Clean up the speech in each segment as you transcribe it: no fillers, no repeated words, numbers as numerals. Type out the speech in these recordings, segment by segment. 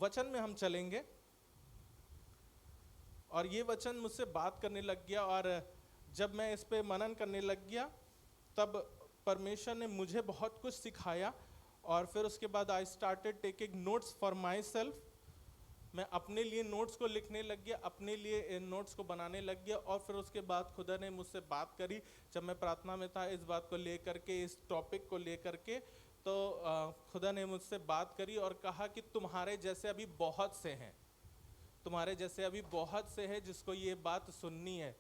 वचन में हम चलेंगे। और ये वचन मुझसे बात करने लग गया, और जब मैं इस पे मनन करने लग गया तब परमेश्वर ने मुझे बहुत कुछ सिखाया। और फिर उसके बाद I started taking notes for my self. मैं अपने लिए नोट्स को लिखने लग गया, अपने लिए इन नोट्स को बनाने लग गया। और फिर उसके बाद खुदा ने मुझसे बात करी जब मैं प्रार्थना में था, इस बात को लेकर के, इस टॉपिक को लेकर के। तो खुदा ने मुझसे बात करी और कहा कि तुम्हारे जैसे अभी बहुत से हैं, तुम्हारे जैसे अभी बहुत से हैं जिसको ये बात सुननी है।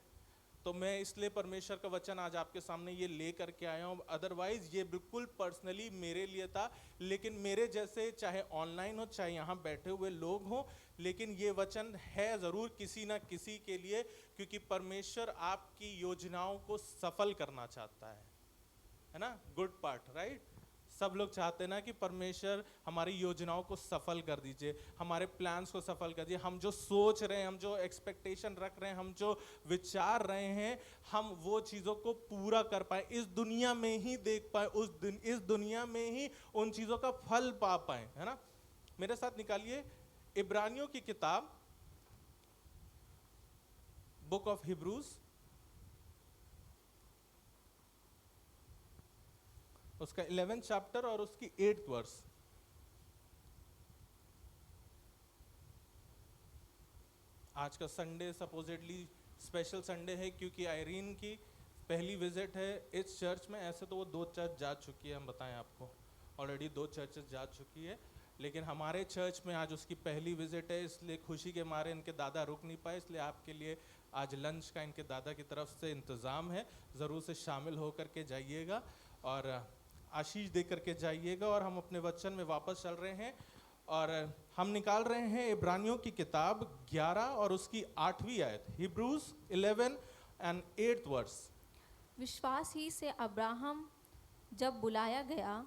तो मैं इसलिए परमेश्वर का वचन आज आपके सामने ये ले करके आया हूँ। अदरवाइज ये बिल्कुल पर्सनली मेरे लिए था, लेकिन मेरे जैसे चाहे ऑनलाइन हो चाहे यहाँ बैठे हुए लोग हों, लेकिन ये वचन है ज़रूर किसी ना किसी के लिए, क्योंकि परमेश्वर आपकी योजनाओं को सफल करना चाहता है ना। Good part, right. सब लोग चाहते हैं ना कि परमेश्वर हमारी योजनाओं को सफल कर दीजिए, हमारे प्लान्स को सफल कर दीजिए। हम जो सोच रहे हैं, हम जो एक्सपेक्टेशन रख रहे हैं, हम जो विचार रहे हैं, हम वो चीज़ों को पूरा कर पाए, इस दुनिया में ही देख पाए, इस दुनिया में ही उन चीज़ों का फल पा पाए, है ना। मेरे साथ निकालिए इब्रानियों की किताब, बुक ऑफ हिब्रूज, उसका 11th चैप्टर और उसकी 8th वर्स। आज का संडे सपोजिटली स्पेशल संडे है, क्योंकि आयरीन की पहली विजिट है इस चर्च में। ऐसे तो वो 2 चर्च जा चुकी है, हम बताएं आपको, ऑलरेडी 2 चर्चेस जा चुकी है, लेकिन हमारे चर्च में आज उसकी पहली विजिट है। इसलिए खुशी के मारे इनके दादा रुक नहीं पाए, इसलिए आपके लिए आज लंच का इनके दादा की तरफ से इंतज़ाम है। ज़रूर से शामिल होकर के जाइएगा और आशीष दे करके जाइएगा। और हम अपने वचन में वापस चल रहे हैं, और हम निकाल रहे हैं इब्रानियों की किताब 11 और उसकी 8वीं आयत, हिब्रूज 11 and 8th वर्स। विश्वास ही से अब्राहम जब बुलाया गया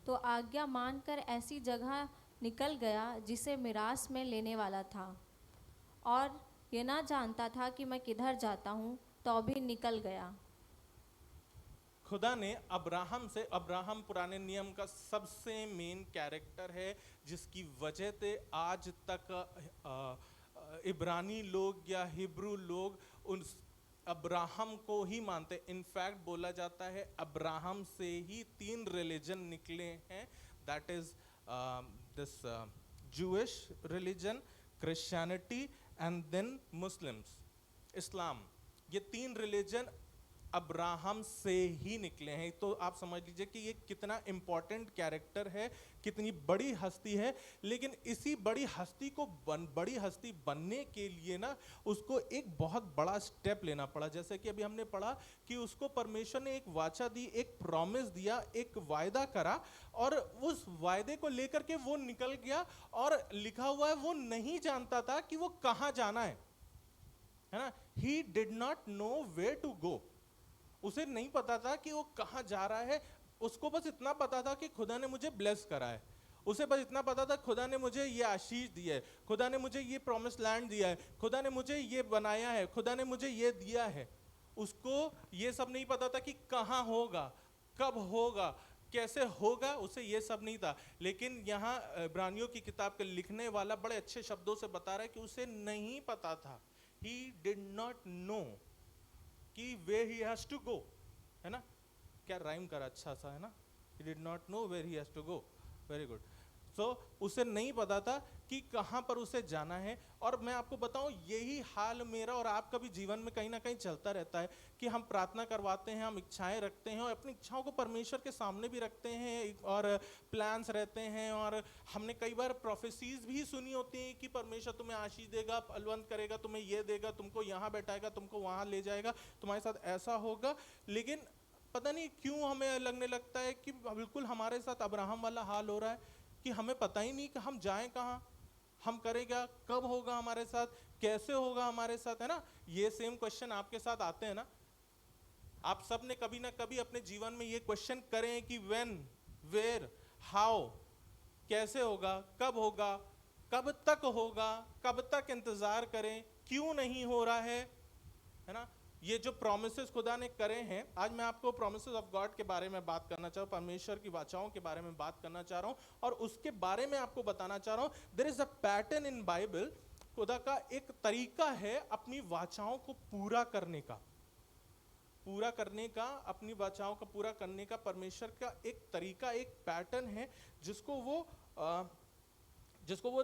तो आज्ञा मानकर ऐसी जगह निकल गया जिसे मिरास में लेने वाला था, और ये ना जानता था कि मैं किधर जाता हूँ, तो भी निकल गया। खुदा ने अब्राहम से, अब्राहम पुराने नियम का सबसे मेन कैरेक्टर है, जिसकी वजह से आज तक इब्रानी लोग या हिब्रू लोग उन अब्राहम को ही मानते। इनफैक्ट बोला जाता है अब्राहम से ही 3 रिलीजन निकले हैं, that is this Jewish religion, Christianity and then Muslims, इस्लाम। ये 3 रिलीजन अब्राहम से ही निकले हैं। तो आप समझ लीजिए कि ये कितना इंपॉर्टेंट कैरेक्टर है, कितनी बड़ी हस्ती है। लेकिन इसी बड़ी हस्ती को बड़ी हस्ती बनने के लिए ना उसको एक बहुत बड़ा स्टेप लेना पड़ा। जैसे कि अभी हमने पढ़ा कि उसको परमेश्वर ने एक वाचा दी, एक प्रॉमिस दिया, एक वायदा करा, और उस वायदे को लेकर के वो निकल गया। और लिखा हुआ है वो नहीं जानता था कि वो कहाँ जाना है ना। He did not know where to go. उसे नहीं पता था कि वो कहाँ जा रहा है। उसको बस इतना पता था कि खुदा ने मुझे ब्लेस करा है। उसे बस इतना पता था खुदा ने मुझे ये आशीष दी है, खुदा ने मुझे ये प्रॉमिस लैंड दिया है, खुदा ने मुझे ये बनाया है, खुदा ने मुझे ये दिया है। उसको ये सब नहीं पता था कि कहाँ होगा, कब होगा, कैसे होगा, उसे ये सब नहीं था। लेकिन यहाँ इब्रानियों की किताब के लिखने वाला बड़े अच्छे शब्दों से बता रहा है कि उसे नहीं पता था। ही डिड नॉट नो कि where he has to go, है ना। क्या राइम करा अच्छा सा, है ना। he did not know where he has to go, very good। so उसे नहीं पता था कि कहाँ पर उसे जाना है। और मैं आपको बताऊं, यही हाल मेरा और आपका भी जीवन में कहीं ना कहीं चलता रहता है कि हम प्रार्थना करवाते हैं, हम इच्छाएं रखते हैं, और अपनी इच्छाओं को परमेश्वर के सामने भी रखते हैं, और प्लान्स रहते हैं। और हमने कई बार प्रोफेसीज भी सुनी होती हैं कि परमेश्वर तुम्हें आशीष देगा, बलवंत करेगा, तुम्हें ये देगा, तुमको यहाँ बैठाएगा, तुमको वहाँ ले जाएगा, तुम्हारे साथ ऐसा होगा। लेकिन पता नहीं क्यों हमें लगने लगता है कि बिल्कुल हमारे साथ अब्राहम वाला हाल हो रहा है कि हमें पता ही नहीं कि हम जाएं कहाँ, हम करेगा, कब होगा हमारे साथ, कैसे होगा हमारे साथ, है ना। ये सेम क्वेश्चन आपके साथ आते हैं ना। आप सब ने कभी ना कभी अपने जीवन में ये क्वेश्चन करें कि व्हेन, वेयर, हाउ, कैसे होगा, कब होगा, कब तक होगा, कब तक इंतजार करें, क्यों नहीं हो रहा है ना। ये जो प्रोमिसेस खुदा ने करे हैं, आज मैं आपको प्रोमिसेस ऑफ गॉड के बारे में बात करना चाह रहा हूँ, परमेश्वर की वाचाओं के बारे में बात करना चाह रहा हूँ, और उसके बारे में आपको बताना चाह रहा हूँ। There is a pattern in Bible, खुदा का एक तरीका है अपनी वाचाओं को पूरा करने का, अपनी वाचाओं का पूरा करने का परमेश्वर का एक तरीका, एक पैटर्न है जिसको वो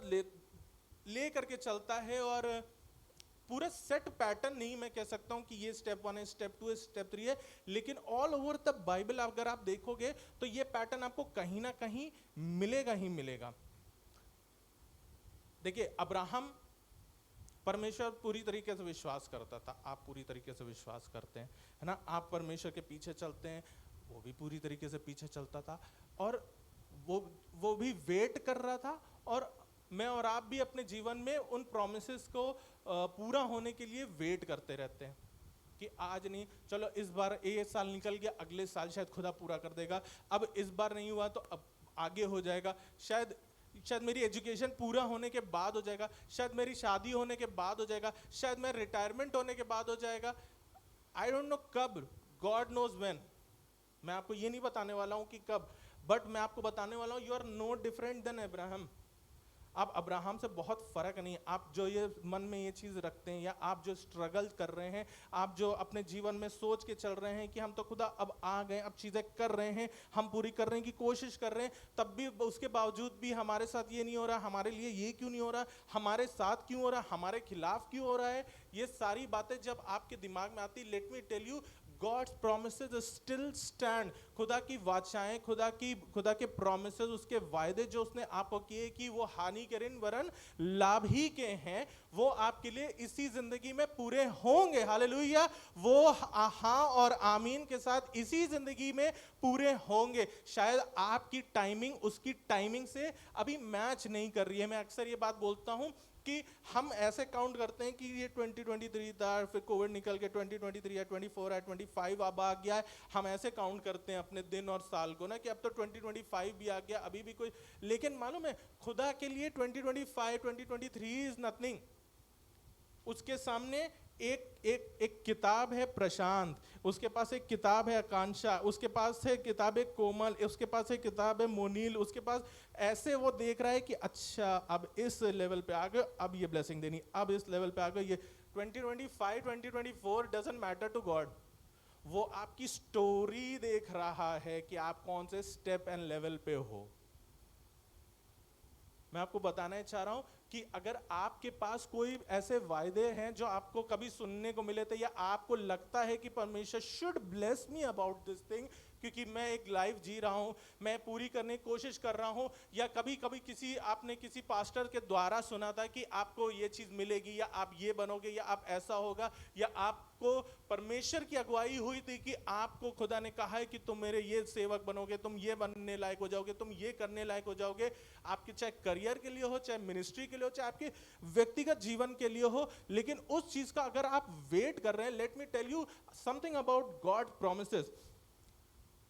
ले करके चलता है। और पूरा सेट पैटर्न नहीं मैं कह सकता हूं कि ये स्टेप 1 है, स्टेप 2 है, स्टेप 3 है, लेकिन ऑल ओवर द बाइबल अगर आप देखोगे तो ये पैटर्न आपको कहीं ना कहीं मिलेगा ही मिलेगा। देखिए, अब्राहम परमेश्वर पूरी तरीके से विश्वास करता था, आप पूरी तरीके से विश्वास करते हैं, है ना? आप परमेश्वर के पीछे चलते हैं, वो भी पूरी तरीके से पीछे चलता था, और वो भी वेट कर रहा था। और मैं और आप भी अपने जीवन में उन प्रोमिसेस को पूरा होने के लिए वेट करते रहते हैं कि आज नहीं, चलो इस बार ये साल निकल गया, अगले साल शायद खुदा पूरा कर देगा, अब इस बार नहीं हुआ तो अब आगे हो जाएगा, शायद मेरी एजुकेशन पूरा होने के बाद हो जाएगा, शायद मेरी शादी होने के बाद हो जाएगा, शायद मेरा रिटायरमेंट होने के बाद हो जाएगा। आई डोंट नो कब, गॉड नोज व्हेन। मैं आपको ये नहीं बताने वाला हूं कि कब, बट मैं आपको बताने वाला हूं, you are no different than Abraham. आप अब्राहम से बहुत फर्क नहीं। आप जो ये मन में ये चीज रखते हैं, या आप जो स्ट्रगल कर रहे हैं, आप जो अपने जीवन में सोच के चल रहे हैं कि हम तो खुदा अब आ गए, अब चीजें कर रहे हैं, हम पूरी करने की कोशिश कर रहे हैं, तब भी उसके बावजूद भी हमारे साथ ये नहीं हो रहा, हमारे लिए ये क्यों नहीं हो रहा, हमारे साथ क्यों हो रहा, हमारे खिलाफ क्यों हो रहा है, ये सारी बातें जब आपके दिमाग में आती, let me tell you, God's promises still stand। खुदा की वाचाएं, खुदा के promises, उसके वायदे जो उसने आपको किए कि वो हानि के ऋण वरन लाभ ही के हैं, वो आपके लिए इसी जिंदगी में पूरे होंगे। हालेलुया। वो हाँ और आमीन के साथ इसी जिंदगी में पूरे होंगे। शायद आपकी टाइमिंग उसकी टाइमिंग से अभी मैच नहीं कर रही है। मैं अक्सर ये बात बोलता हूं कि हम ऐसे काउंट करते हैं कि ये 2023 था, फिर कोविड निकल के 2023 है, 24 है, 25 अब आ गया है। हम ऐसे काउंट करते हैं अपने दिन और साल को ना, कि अब तो 2025 भी आ गया, अभी भी कोई, लेकिन मालूम है खुदा के लिए 2025 2023 इज नथिंग। उसके सामने एक किताब है प्रशांत, उसके पास एक किताब है आकांक्षा, उसके पास है किताब है कोमल, उसके पास है किताब है मोनील, उसके पास ऐसे वो देख रहा है कि अच्छा अब इस लेवल पे आ गए, अब ये ब्लेसिंग देनी, अब इस लेवल पे आ गए। ये 2025 2024 डजंट मैटर टू गॉड। वो आपकी स्टोरी देख रहा है कि आप कौन से स्टेप एंड लेवल पे हो। मैं आपको बताना चाह रहा हूं कि अगर आपके पास कोई ऐसे वायदे हैं जो आपको कभी सुनने को मिले थे, या आपको लगता है कि परमेश्वर should bless me about this thing, क्योंकि मैं एक लाइफ जी रहा हूं, मैं पूरी करने की कोशिश कर रहा हूं, या कभी कभी आपने किसी पास्टर के द्वारा सुना था कि आपको ये चीज मिलेगी, या आप ये बनोगे, या आप ऐसा होगा, या आपको परमेश्वर की अगुवाई हुई थी कि आपको खुदा ने कहा है कि तुम मेरे ये सेवक बनोगे, तुम ये बनने लायक हो जाओगे, तुम ये करने लायक हो जाओगे, आपके चाहे करियर के लिए हो, चाहे मिनिस्ट्री के लिए हो, चाहे आपके व्यक्तिगत जीवन के लिए हो। लेकिन उस चीज का अगर आप वेट कर रहे हैं, let me tell you something about God promises.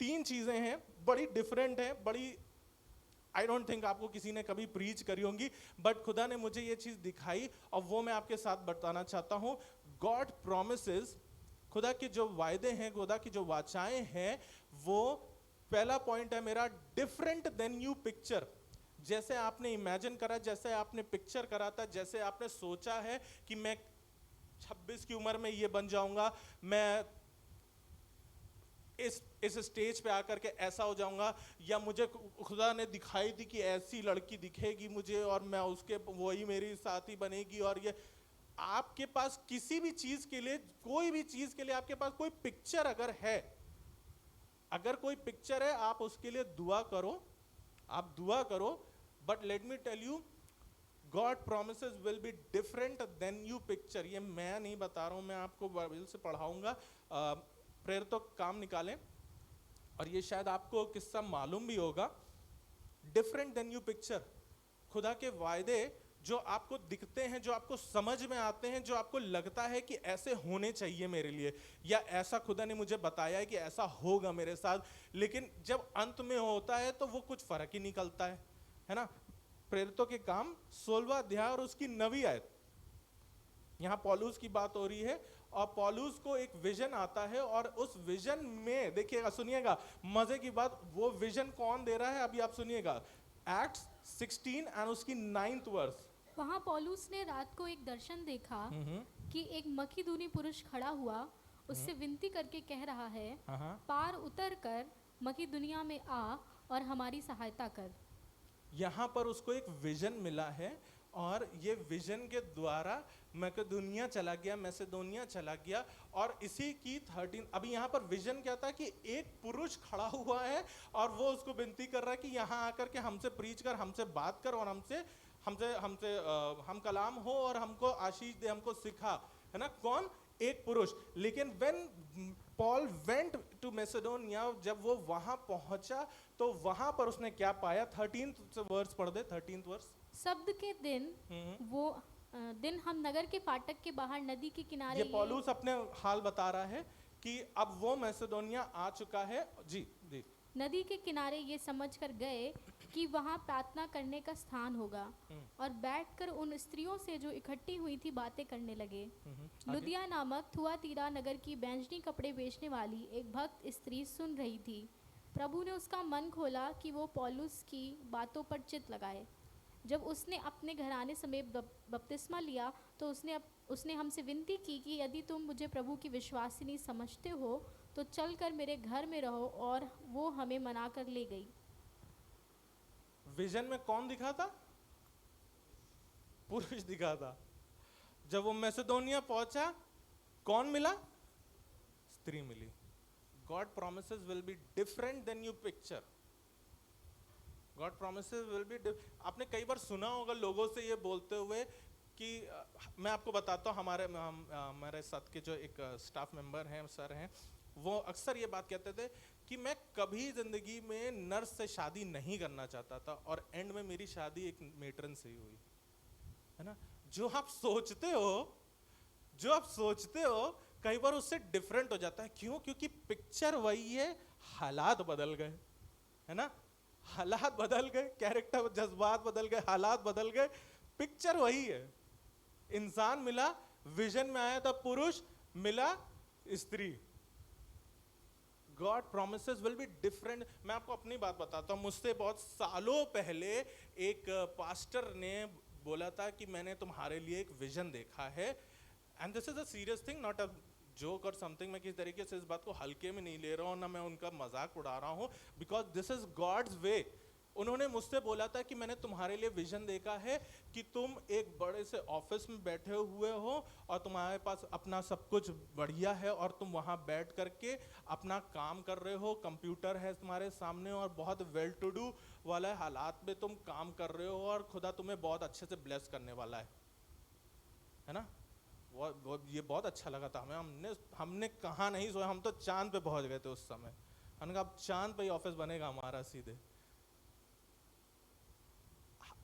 3 चीजें हैं, बड़ी डिफरेंट है, बड़ी आई डोंट थिंक आपको किसी ने कभी प्रीच करी होंगी, बट खुदा ने मुझे ये चीज दिखाई और वो मैं आपके साथ बताना चाहता हूं। गॉड प्रॉमिसेस, खुदा के जो वायदे हैं, खुदा की जो वाचाएं हैं, वो पहला पॉइंट है मेरा, डिफरेंट देन यू पिक्चर। जैसे आपने इमेजिन करा, जैसे आपने पिक्चर करा था, जैसे आपने सोचा है कि मैं 26 की उम्र में ये बन जाऊंगा, मैं इस स्टेज पे आकर के ऐसा हो जाऊंगा, या मुझे खुदा ने दिखाई थी कि ऐसी लड़की दिखेगी मुझे और मैं उसके, वही मेरी साथी बनेगी। और ये आपके पास किसी भी चीज के लिए, कोई भी चीज के लिए आपके पास कोई पिक्चर अगर है, अगर कोई पिक्चर है, आप उसके लिए दुआ करो, आप दुआ करो, but let me tell you God promises will be different than you picture. ये मैं नहीं बता रहा हूं, मैं आपको बाइबल से पढ़ाऊंगा। प्रेयर तो काम निकालें, और ये शायद आपको किस्सा मालूम भी होगा, डिफरेंट देन यू पिक्चर। खुदा के वायदे जो आपको दिखते हैं, जो आपको समझ में आते हैं, जो आपको लगता है कि ऐसे होने चाहिए मेरे लिए, या ऐसा खुदा ने मुझे बताया है कि ऐसा होगा मेरे साथ, लेकिन जब अंत में होता है तो वो कुछ फर्क ही निकलता है ना। प्रेरितों के काम 16वां अध्याय और उसकी 9वीं आयत, यहां पौलुस की बात हो रही है, और पौलुस को एक विजन आता है, और उस विजन में देखिएगा, सुनिएगा मजे की बात, वो विजन कौन दे रहा है अभी आप सुनिएगा। एक्ट्स 16 एंड उसकी 9th वर्स। वहाँ पौलुस ने रात को एक दर्शन देखा कि एक मकीदूनी पुरुष खड़ा हुआ, उससे विनती करके कह रहा है, पार उतर कर मकीदुनिया में आ और हमारी सहायता कर। यहाँ पर उसको एक विजन मिला है, और ये विजन के द्वारा मकेदोनिया चला गया, मैसेडोनिया चला गया। और इसी की 13 अभी यहाँ पर विजन क्या था कि एक पुरुष खड़ा हुआ है और वो उसको विनती कर रहा है कि यहाँ आकर के हमसे प्रीच कर, हमसे बात कर, और हम कलाम हो और हमको आशीष दे, हमको सिखा, है ना। कौन? एक पुरुष। लेकिन when Paul went to Macedonia, जब वो वहां पहुंचा तो वहां पर उसने क्या पाया? 13th वर्स पढ़ दे, 13th वर्स। शब्द के दिन वो दिन हम नगर के फाटक के बाहर नदी के किनारे ये पौलुस अपने हाल बता रहा है कि अब वो मैसेडोनिया आ चुका है। जी जी। नदी के किनारे ये समझकर गए कि वहाँ प्रार्थना करने का स्थान होगा, और बैठकर उन स्त्रियों से जो इकट्ठी हुई थी बातें करने लगे। लुदिया नामक थुआतीरा नगर की बैंजनी कपड़े बेचने वाली एक भक्त स्त्री सुन रही थी। प्रभु ने उसका मन खोला कि वो पौलुस की बातों पर चित्त लगाए। जब उसने अपने घराने समेत बपतिस्मा लिया तो उसने हमसे विनती की कि यदि तुम मुझे प्रभु की विश्वासिनी समझते हो तो चलकर मेरे घर में रहो, और वो हमें मना कर ले गई। विजन में कौन दिखा था? पुरुष दिखा था। जब वो मैसेडोनिया पहुंचा, कौन मिला? स्त्री मिली। God promises will be different than you picture. God promises will be. आपने कई बार सुना होगा लोगों से ये बोलते हुए कि मैं आपको बताता हूँ, हमारे साथ के जो एक स्टाफ मेंबर हैं, सर हैं, वो अक्सर ये बात कहते थे कि मैं कभी जिंदगी में नर्स से शादी नहीं करना चाहता था, और एंड में मेरी शादी एक मेट्रन से ही हुई, है ना। जो आप सोचते हो कई बार उससे डिफरेंट हो जाता है। क्यों? क्योंकि पिक्चर वही है, हालात बदल गए, है ना। हालात बदल गए, कैरेक्टर, जज्बात बदल गए, हालात बदल गए, पिक्चर वही है। इंसान मिला, विजन में आया था पुरुष, मिला स्त्री। God promises will be different. मैं आपको अपनी बात बताता हूँ। मुझसे बहुत सालों पहले एक पास्टर ने बोला था कि मैंने तुम्हारे लिए एक विजन देखा है, and this is a serious thing, not a joke और समथिंग। मैं किसी तरीके से इस बात को हल्के में नहीं ले रहा हूँ, ना मैं उनका मजाक उड़ा रहा हूँ, because this is God's way. उन्होंने मुझसे बोला था कि मैंने तुम्हारे लिए विजन देखा है कि तुम एक बड़े से ऑफिस में बैठे हुए हो और तुम्हारे पास अपना सब कुछ बढ़िया है, और तुम वहाँ बैठ करके अपना काम कर रहे हो, कंप्यूटर है तुम्हारे सामने, और बहुत वेल टू डू वाला हालात में तुम काम कर रहे हो, और खुदा तुम्हें बहुत अच्छे से ब्लेस करने वाला है ना। ये बहुत अच्छा लगा था हमें। हमने कहाँ नहीं सोया, हम तो चांद पे पहुंच गए थे उस समय। हमने कहा अब चांद पे ही ऑफिस बनेगा हमारा सीधे।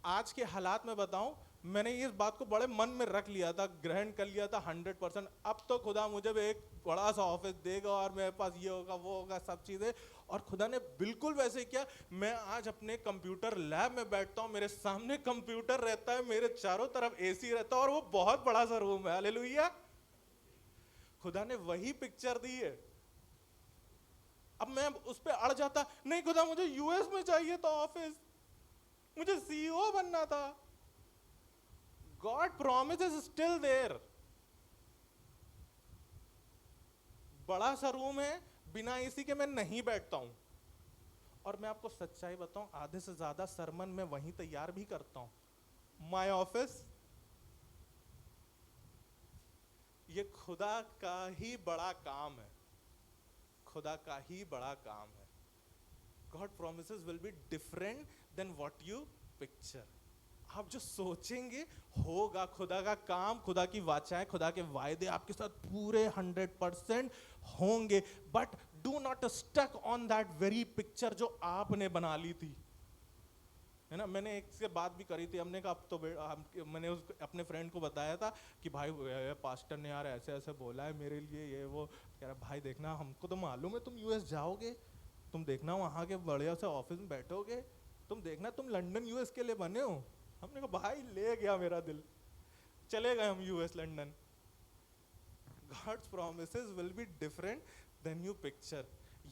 आज के हालात में बताऊं, मैंने इस बात को बड़े मन में रख लिया था, ग्रहण कर लिया था 100%। अब तो खुदा मुझे भी एक बड़ा सा ऑफिस देगा और मेरे पास ये होगा वो होगा सब चीजें, और खुदा ने बिल्कुल वैसे किया। मैं आज अपने कंप्यूटर लैब में बैठता हूँ, मेरे सामने कंप्यूटर रहता है, मेरे चारों तरफ एसी रहता है, और वो बहुत बड़ा सा रूम है। हालेलुया। खुदा ने वही पिक्चर दी है। अब मैं उस पर अड़ जाता, नहीं खुदा मुझे यूएस में चाहिए था ऑफिस, मुझे सीईओ बनना था। God promise is still there. बड़ा सा रूम है, बिना एसी के मैं नहीं बैठता हूं, और मैं आपको सच्चाई बताऊं, आधे से ज्यादा सरमन मैं वहीं तैयार भी करता हूं। माय ऑफिस, ये खुदा का ही बड़ा काम है, खुदा का ही बड़ा काम है। God promises will be different than what you picture. आप जो सोचेंगे होगा। खुदा का काम, खुदा की वाचाएं, खुदा के वायदे आपके साथ पूरे 100% होंगे, but do not stuck on that very picture जो आपने बना ली थी, है ना। मैंने एक से बात भी करी थी, हमने कहा अब तो मैंने अपने फ्रेंड को बताया था कि भाई पास्टर ने यार ऐसे ऐसे बोला है मेरे लिए, ये वो। कह रहा भाई देखना, हमको तो मालूम है तुम यूएस जाओगे, तुम देखना वहाँ के बढ़िया से ऑफिस में बैठोगे, तुम देखना तुम लंदन यूएस के लिए बने हो। हमने कहा भाई ले गया मेरा दिल, चले गए हम US London. God's promises will be different than you picture.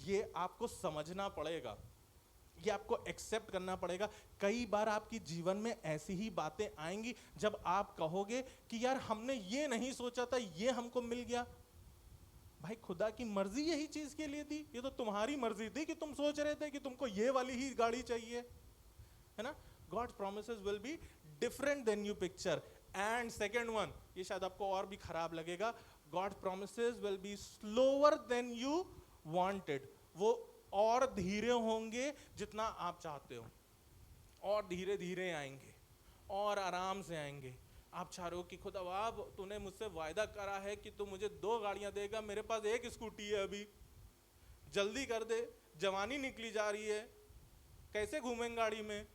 ये आपको समझना पड़ेगा, ये आपको एक्सेप्ट करना पड़ेगा। कई बार आपकी जीवन में ऐसी ही बातें आएंगी जब आप कहोगे कि यार हमने ये नहीं सोचा था, ये हमको मिल गया। भाई खुदा की मर्जी यही चीज के लिए थी, ये तो तुम्हारी मर्जी थी कि तुम सोच रहे थे कि तुमको ये वाली ही गाड़ी चाहिए, है ना। God's promises will be different than you picture. And second one, ये शायद आपको और भी खराब लगेगा, God's promises will be slower than you wanted. वो और धीरे होंगे जितना आप चाहते हो, और धीरे धीरे आएंगे और आराम से आएंगे। आप चाह रहे हो कि खुदा अब तूने मुझसे वायदा करा है कि तू मुझे 2 गाड़ियां देगा, मेरे पास 1 स्कूटी है, अभी जल्दी कर दे, जवानी निकली जा रही है, कैसे घूमेंगे गाड़ी में,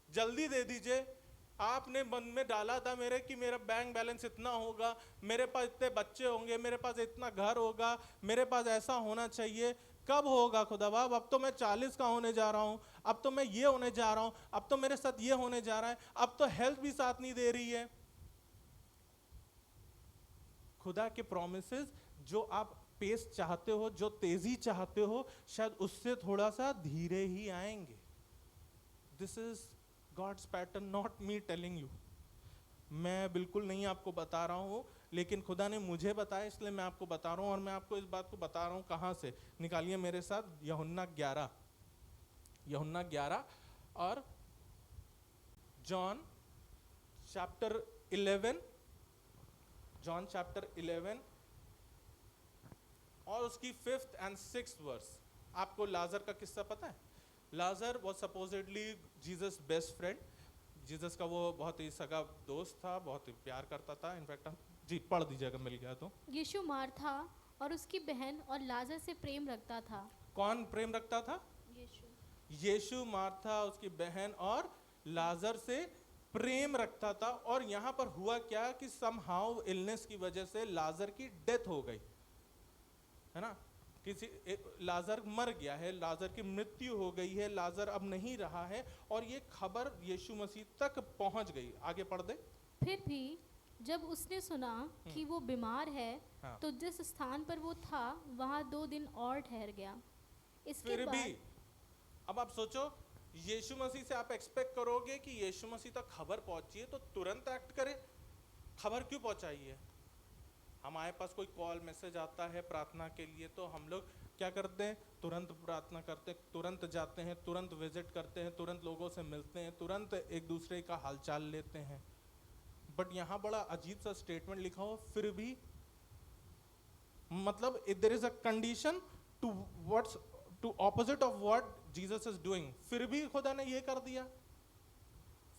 जल्दी दे दीजिए। आपने मन में डाला था मेरे कि मेरा बैंक बैलेंस इतना होगा, मेरे पास इतने बच्चे होंगे, मेरे पास इतना घर होगा, मेरे पास ऐसा होना चाहिए। कब होगा खुदा बाब? अब तो मैं 40 का होने जा रहा हूँ, अब तो मैं ये होने जा रहा हूँ, अब तो मेरे साथ ये होने जा रहा है, अब तो हेल्थ भी साथ नहीं दे रही है। खुदा के प्रॉमिसेस जो आप पेस चाहते हो, जो तेजी चाहते हो, शायद उससे थोड़ा सा धीरे ही आएंगे। This is God's pattern, not me telling you. मैं बिल्कुल नहीं आपको बता रहा हूँ, लेकिन खुदा ने मुझे बताया इसलिए मैं आपको बता रहा हूँ। और मैं आपको इस बात को बता रहा हूँ कहाँ से, निकालिए मेरे साथ यूहन्ना 11 और जॉन चैप्टर 11 और उसकी 5th and 6th वर्स। आपको लाजर का किस्सा पता है? लाजर was supposedly Jesus best friend. Jesus का वो बहुत ही सगा दोस्त था, बहुत ही प्यार करता था। इनफैक्ट जी पढ़ दीजिएगा मिल गया तो। यीशु मार्था और उसकी बहन और लाजर से प्रेम रखता था। कौन प्रेम रखता था? यीशु मार्था, उसकी बहन और लाजर से प्रेम रखता था। और यहाँ पर हुआ क्या कि समहाउ इलनेस की वजह से लाजर की डेथ हो गई, है ना। लाजर मर गया है, लाजर की मृत्यु हो गई है, लाजर अब नहीं रहा है। और ये खबर यीशु मसीह तक पहुंच गई। आगे पढ़ दे। फिर भी जब उसने सुना कि वो बीमार है, हाँ। तो जिस स्थान पर वो था वहाँ 2 दिन और ठहर गया। इसके फिर भी बाद अब आप सोचो, यीशु मसीह से आप एक्सपेक्ट करोगे कि यीशु मसीह तक खबर पहुंची है तो तुरंत एक्ट करे। खबर क्यों पहुंचाई है? हमारे पास कोई कॉल मैसेज आता है प्रार्थना के लिए तो हम लोग क्या करते हैं? तुरंत प्रार्थना करते हैं, तुरंत जाते हैं, तुरंत विजिट करते हैं, तुरंत लोगों से मिलते हैं, तुरंत एक दूसरे का हालचाल लेते हैं। बट यहाँ बड़ा अजीब सा स्टेटमेंट लिखा हो, फिर भी, मतलब there is a condition to opposite of what Jesus is doing. फिर भी खुदा ने ये कर दिया,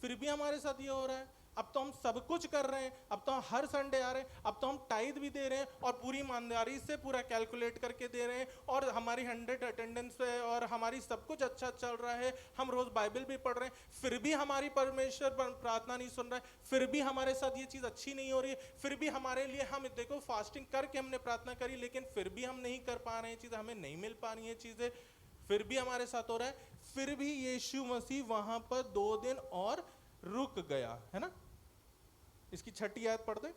फिर भी हमारे साथ ये हो रहा है। अब तो हम सब कुछ कर रहे हैं, अब तो हम हर संडे आ रहे हैं, अब तो हम टाइद भी दे रहे हैं और पूरी ईमानदारी से पूरा कैलकुलेट करके दे रहे हैं, और हमारी 100 अटेंडेंस है और हमारी सब कुछ अच्छा चल रहा है, हम रोज बाइबल भी पढ़ रहे हैं, फिर भी हमारी परमेश्वर प्रार्थना नहीं सुन रहा है, फिर भी हमारे साथ ये चीज़ अच्छी नहीं हो रही है, फिर भी हमारे लिए हम देखो फास्टिंग करके हमने प्रार्थना करी लेकिन फिर भी हम नहीं कर पा रहे हैं चीज़ें, हमें नहीं मिल पा रही हैं चीज़ें, फिर भी हमारे साथ हो रहा है। फिर भी यीशु मसीह वहां पर 2 दिन और रुक गया, है ना। इसकी 6ठी आयत पढ़ दे।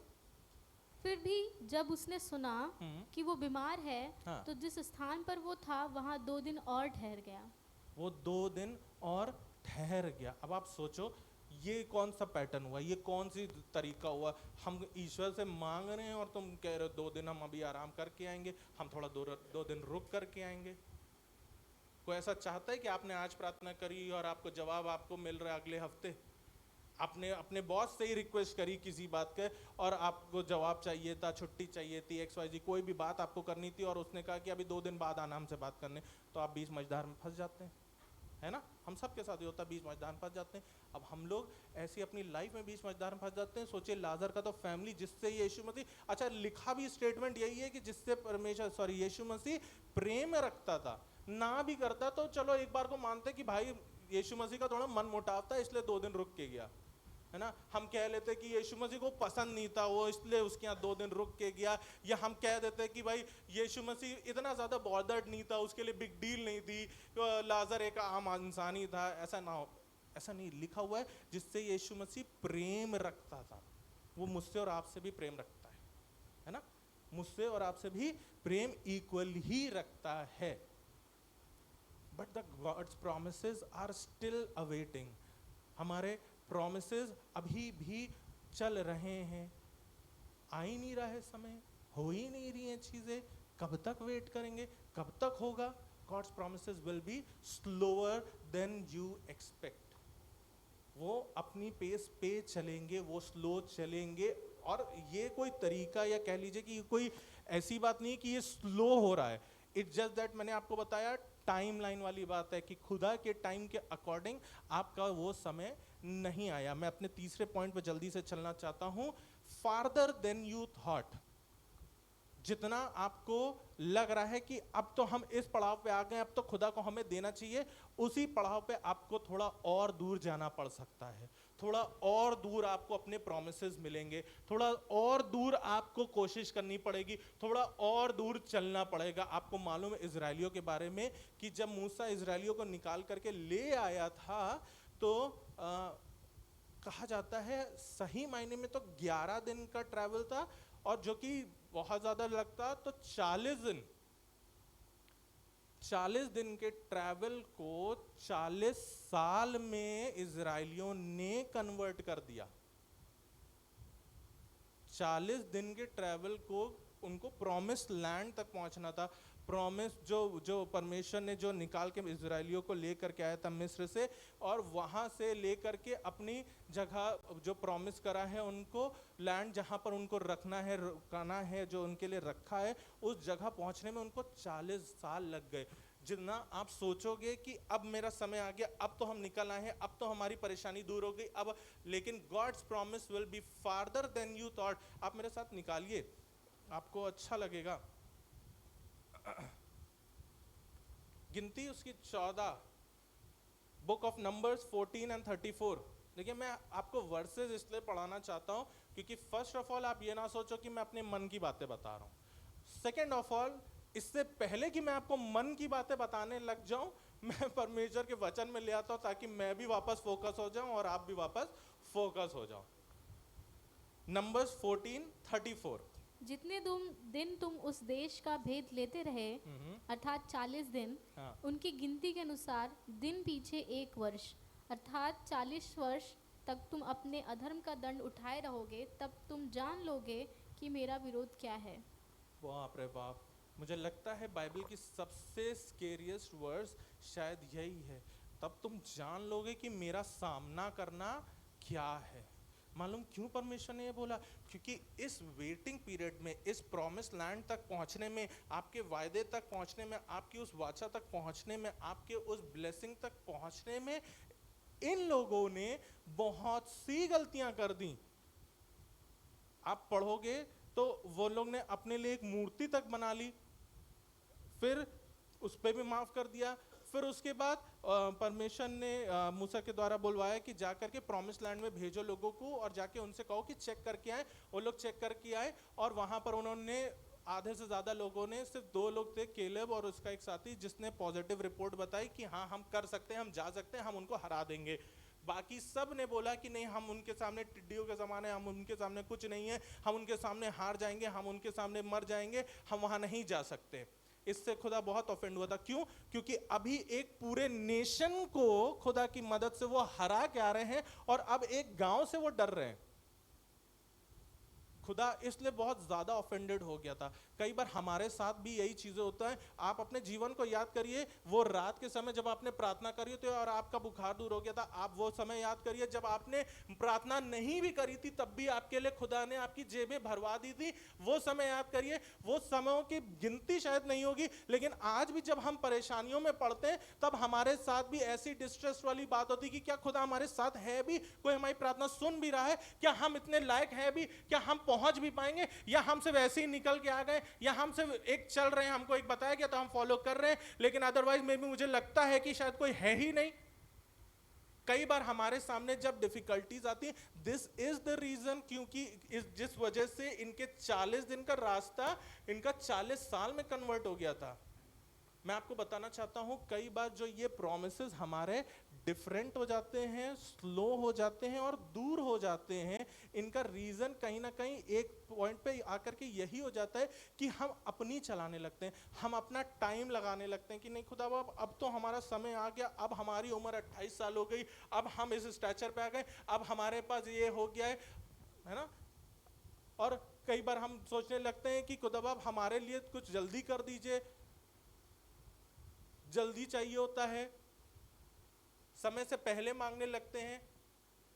फिर भी जब उसने सुना कि वो बीमार है, हाँ। तो जिस स्थान पर वो था वहाँ 2 दिन और ठहर गया। वो 2 दिन और ठहर गया। अब आप सोचो ये कौन सा पैटर्न हुआ, ये कौन सी तरीका हुआ? हम ईश्वर से मांग रहे हैं और तुम कह रहे हो 2 दिन हम अभी आराम करके आएंगे, हम थोड़ा 2 दिन रुक करके आएंगे। कोई ऐसा चाहता है कि आपने आज प्रार्थना करी और आपको जवाब आपको मिल रहा है अगले हफ्ते? आपने अपने बॉस से ही रिक्वेस्ट करी किसी बात के और आपको जवाब चाहिए था, छुट्टी चाहिए थी, XYZ कोई भी बात आपको करनी थी और उसने कहा कि अभी 2 दिन बाद आना हमसे बात करने, तो आप बीच मझधार में फंस जाते हैं, है ना। हम सब के साथ ही होता है, बीच मझधार में फंस जाते हैं। अब हम लोग ऐसी अपनी लाइफ में बीच मझधार में फंस जाते हैं। सोचिए लाजर का तो फैमिली जिससे यीशु मसीह, अच्छा लिखा भी स्टेटमेंट यही है कि जिससे यीशु मसीह प्रेम रखता था। ना भी करता तो चलो एक बार को मानते कि भाई यीशु मसीह का थोड़ा मन मुटाव था इसलिए 2 दिन रुक के गया, है ना। हम कह लेते कि यीशु मसीह को पसंद नहीं था वो इसलिए उसके यहाँ 2 दिन रुक के गया, या हम कह देते कि भाई यीशु मसीह इतना ज़्यादा बॉदर्ड नहीं था, उसके लिए बिग डील नहीं थी, लाजर एक आम इंसान ही था। ऐसा ना हो, ऐसा नहीं लिखा हुआ है। जिससे यीशु मसीह प्रेम रखता था, वो मुझसे और आपसे भी प्रेम रखता है ना। मुझसे और आपसे भी प्रेम इक्वल ही रखता है। But the God's promises are still awaiting. हमारे प्रोमिसेस अभी भी चल रहे हैं, आ ही नहीं रहा है समय, हो ही नहीं रही हैं चीजें। कब तक वेट करेंगे, कब तक होगा? God's promises will be slower than you expect. वो अपनी पेस पे चलेंगे, वो स्लो चलेंगे। और ये कोई तरीका या कह लीजिए कि कोई ऐसी बात नहीं कि ये स्लो हो रहा है। इट्स जस्ट दैट मैंने आपको बताया टाइम लाइन वाली बात है कि खुदा के टाइम के अकॉर्डिंग आपका वो समय नहीं आया। मैं अपने तीसरे पॉइंट पे जल्दी से चलना चाहता हूं। Farther than you thought. जितना आपको लग रहा है कि अब तो हम इस पड़ाव पे आ गए, अब तो खुदा को हमें देना चाहिए, उसी पड़ाव पे आपको थोड़ा और दूर जाना पड़ सकता है। थोड़ा और दूर आपको अपने प्रोमिसेस मिलेंगे, थोड़ा और दूर आपको कोशिश करनी पड़ेगी, थोड़ा और दूर चलना पड़ेगा। आपको मालूम है इजराइलियों के बारे में कि जब मूसा इजराइलियों को निकाल करके ले आया था तो कहा जाता है सही मायने में तो 11 दिन का ट्रैवल था, और जो कि बहुत ज्यादा लगता तो 40 दिन के ट्रैवल को 40 साल में इजराइलियों ने कन्वर्ट कर दिया। 40 दिन के ट्रैवल को उनको प्रॉमिस लैंड तक पहुंचना था। प्रॉमिस जो परमेश्वर ने जो निकाल के इजराइलियों को लेकर के आया था मिस्र से, और वहां से लेकर के अपनी जगह जो प्रॉमिस करा है उनको, लैंड जहां पर उनको रखना है, रुकाना है, जो उनके लिए रखा है, उस जगह पहुंचने में उनको 40 साल लग गए। जितना आप सोचोगे कि अब मेरा समय आ गया, अब तो हम निकल आए हैं, अब तो हमारी परेशानी दूर हो गई, अब, लेकिन God's promise will be farther than you thought. आप मेरे साथ निकालिए, आपको अच्छा लगेगा। गिनती उसकी 14, बुक ऑफ नंबर्स 14 एंड 34। देखिए मैं आपको वर्सेस इसलिए पढ़ाना चाहता हूं क्योंकि फर्स्ट ऑफ ऑल आप ये ना सोचो कि मैं अपने मन की बातें बता रहा हूं। सेकेंड ऑफ ऑल, इससे पहले कि मैं आपको मन की बातें बताने लग जाऊं, मैं परमेश्वर के वचन में ले आता हूं ताकि मैं भी वापस फोकस हो जाऊं और आप भी वापस फोकस हो जाओ। नंबर्स 14:34। जितने दिन तुम उस देश का भेद लेते रहे, अर्थात 40 दिन, हाँ। उनकी गिनती के अनुसार दिन पीछे 1 वर्ष, अर्थात 40 वर्ष तक तुम अपने अधर्म का दंड उठाए रहोगे, तब तुम जान लोगे कि मेरा विरोध क्या है। बाप रे बाप, मुझे लगता है बाइबल की सबसे स्केरियस्ट वर्स शायद यही है, तब तुम जान लोगे कि मेरा सामना करना क्या है। मालूम क्यों परमेश्वर ने ये बोला? क्योंकि इस वेटिंग पीरियड में, इस प्रॉमिस लैंड तक पहुंचने में, आपके वायदे तक पहुंचने में, आपकी उस वाचा तक पहुंचने में, आपके उस ब्लेसिंग तक पहुंचने में इन लोगों ने बहुत सी गलतियां कर दी। आप पढ़ोगे तो वो लोग ने अपने लिए एक मूर्ति तक बना ली, फिर उस पर भी माफ कर दिया। फिर उसके बाद परमेश्वर ने मूसा के द्वारा बुलवाया कि जाकर के प्रॉमिस लैंड में भेजो लोगों को और जाके उनसे कहो कि चेक करके आए। वो लोग चेक करके आए और वहां पर उन्होंने आधे से ज्यादा लोगों ने, सिर्फ 2 लोग थे, केलेब और उसका एक साथी, जिसने पॉजिटिव रिपोर्ट बताई कि हाँ हम कर सकते हैं, हम जा सकते हैं, हम उनको हरा देंगे। बाकी सब ने बोला कि नहीं, हम उनके सामने टिड्डियों के ज़माने, हम उनके सामने कुछ नहीं है, हम उनके सामने हार जाएंगे, हम उनके सामने मर जाएंगे, हम वहां नहीं जा सकते। इससे खुदा बहुत ऑफेंड हुआ था। क्यों? क्योंकि अभी एक पूरे नेशन को खुदा की मदद से वो हरा के आ रहे हैं और अब एक गांव से वो डर रहे हैं। खुदा इसलिए बहुत ज्यादा ऑफेंडेड हो गया था। कई बार हमारे साथ भी यही चीजें होता है। आप अपने जीवन को याद करिए, वो रात के समय जब आपने प्रार्थना करी थी और आपका बुखार दूर हो गया था, आप वो समय याद करिए जब आपने प्रार्थना नहीं भी करी थी तब भी आपके लिए खुदा ने आपकी जेबें भरवा दी थी। वो समय याद करिए। वो समयों की गिनती शायद नहीं होगी, लेकिन आज भी जब हम परेशानियों में पड़ते हैं तब हमारे साथ भी ऐसी डिस्ट्रेस वाली बात होती कि क्या खुदा हमारे साथ है भी, कोई हमारी प्रार्थना सुन भी रहा है, क्या हम इतने लायक है भी, क्या हम पहुंच भी पाएंगे, या हम सिर्फ ऐसे ही निकल के आ गए, या हम सिर्फ एक चल रहे हैं, हमको एक बताया गया तो हम फॉलो कर रहे हैं, लेकिन अदरवाइज में भी मुझे लगता है कि शायद कोई है ही नहीं। कई बार हमारे सामने जब डिफिकल्टीज आती है, दिस इज द रीजन, क्योंकि जिस वजह से इनके 40 दिन का रास्ता इनका 40 साल में कन्वर्ट हो गया था। मैं आपको बताना चाहता हूं, कई बार जो ये प्रॉमिसेस हमारे डिफरेंट हो जाते हैं, स्लो हो जाते हैं और दूर हो जाते हैं, इनका रीजन कहीं ना कहीं एक पॉइंट पे आकर के यही हो जाता है कि हम अपनी चलाने लगते हैं, हम अपना टाइम लगाने लगते हैं कि नहीं खुदा बाप अब तो हमारा समय आ गया, अब हमारी उम्र 28 साल हो गई, अब हम इस स्टैचर पे आ गए, अब हमारे पास ये हो गया है ना। और कई बार हम सोचने लगते हैं कि खुदा बाप हमारे लिए कुछ जल्दी कर दीजिए, जल्दी चाहिए होता है, समय से पहले मांगने लगते हैं।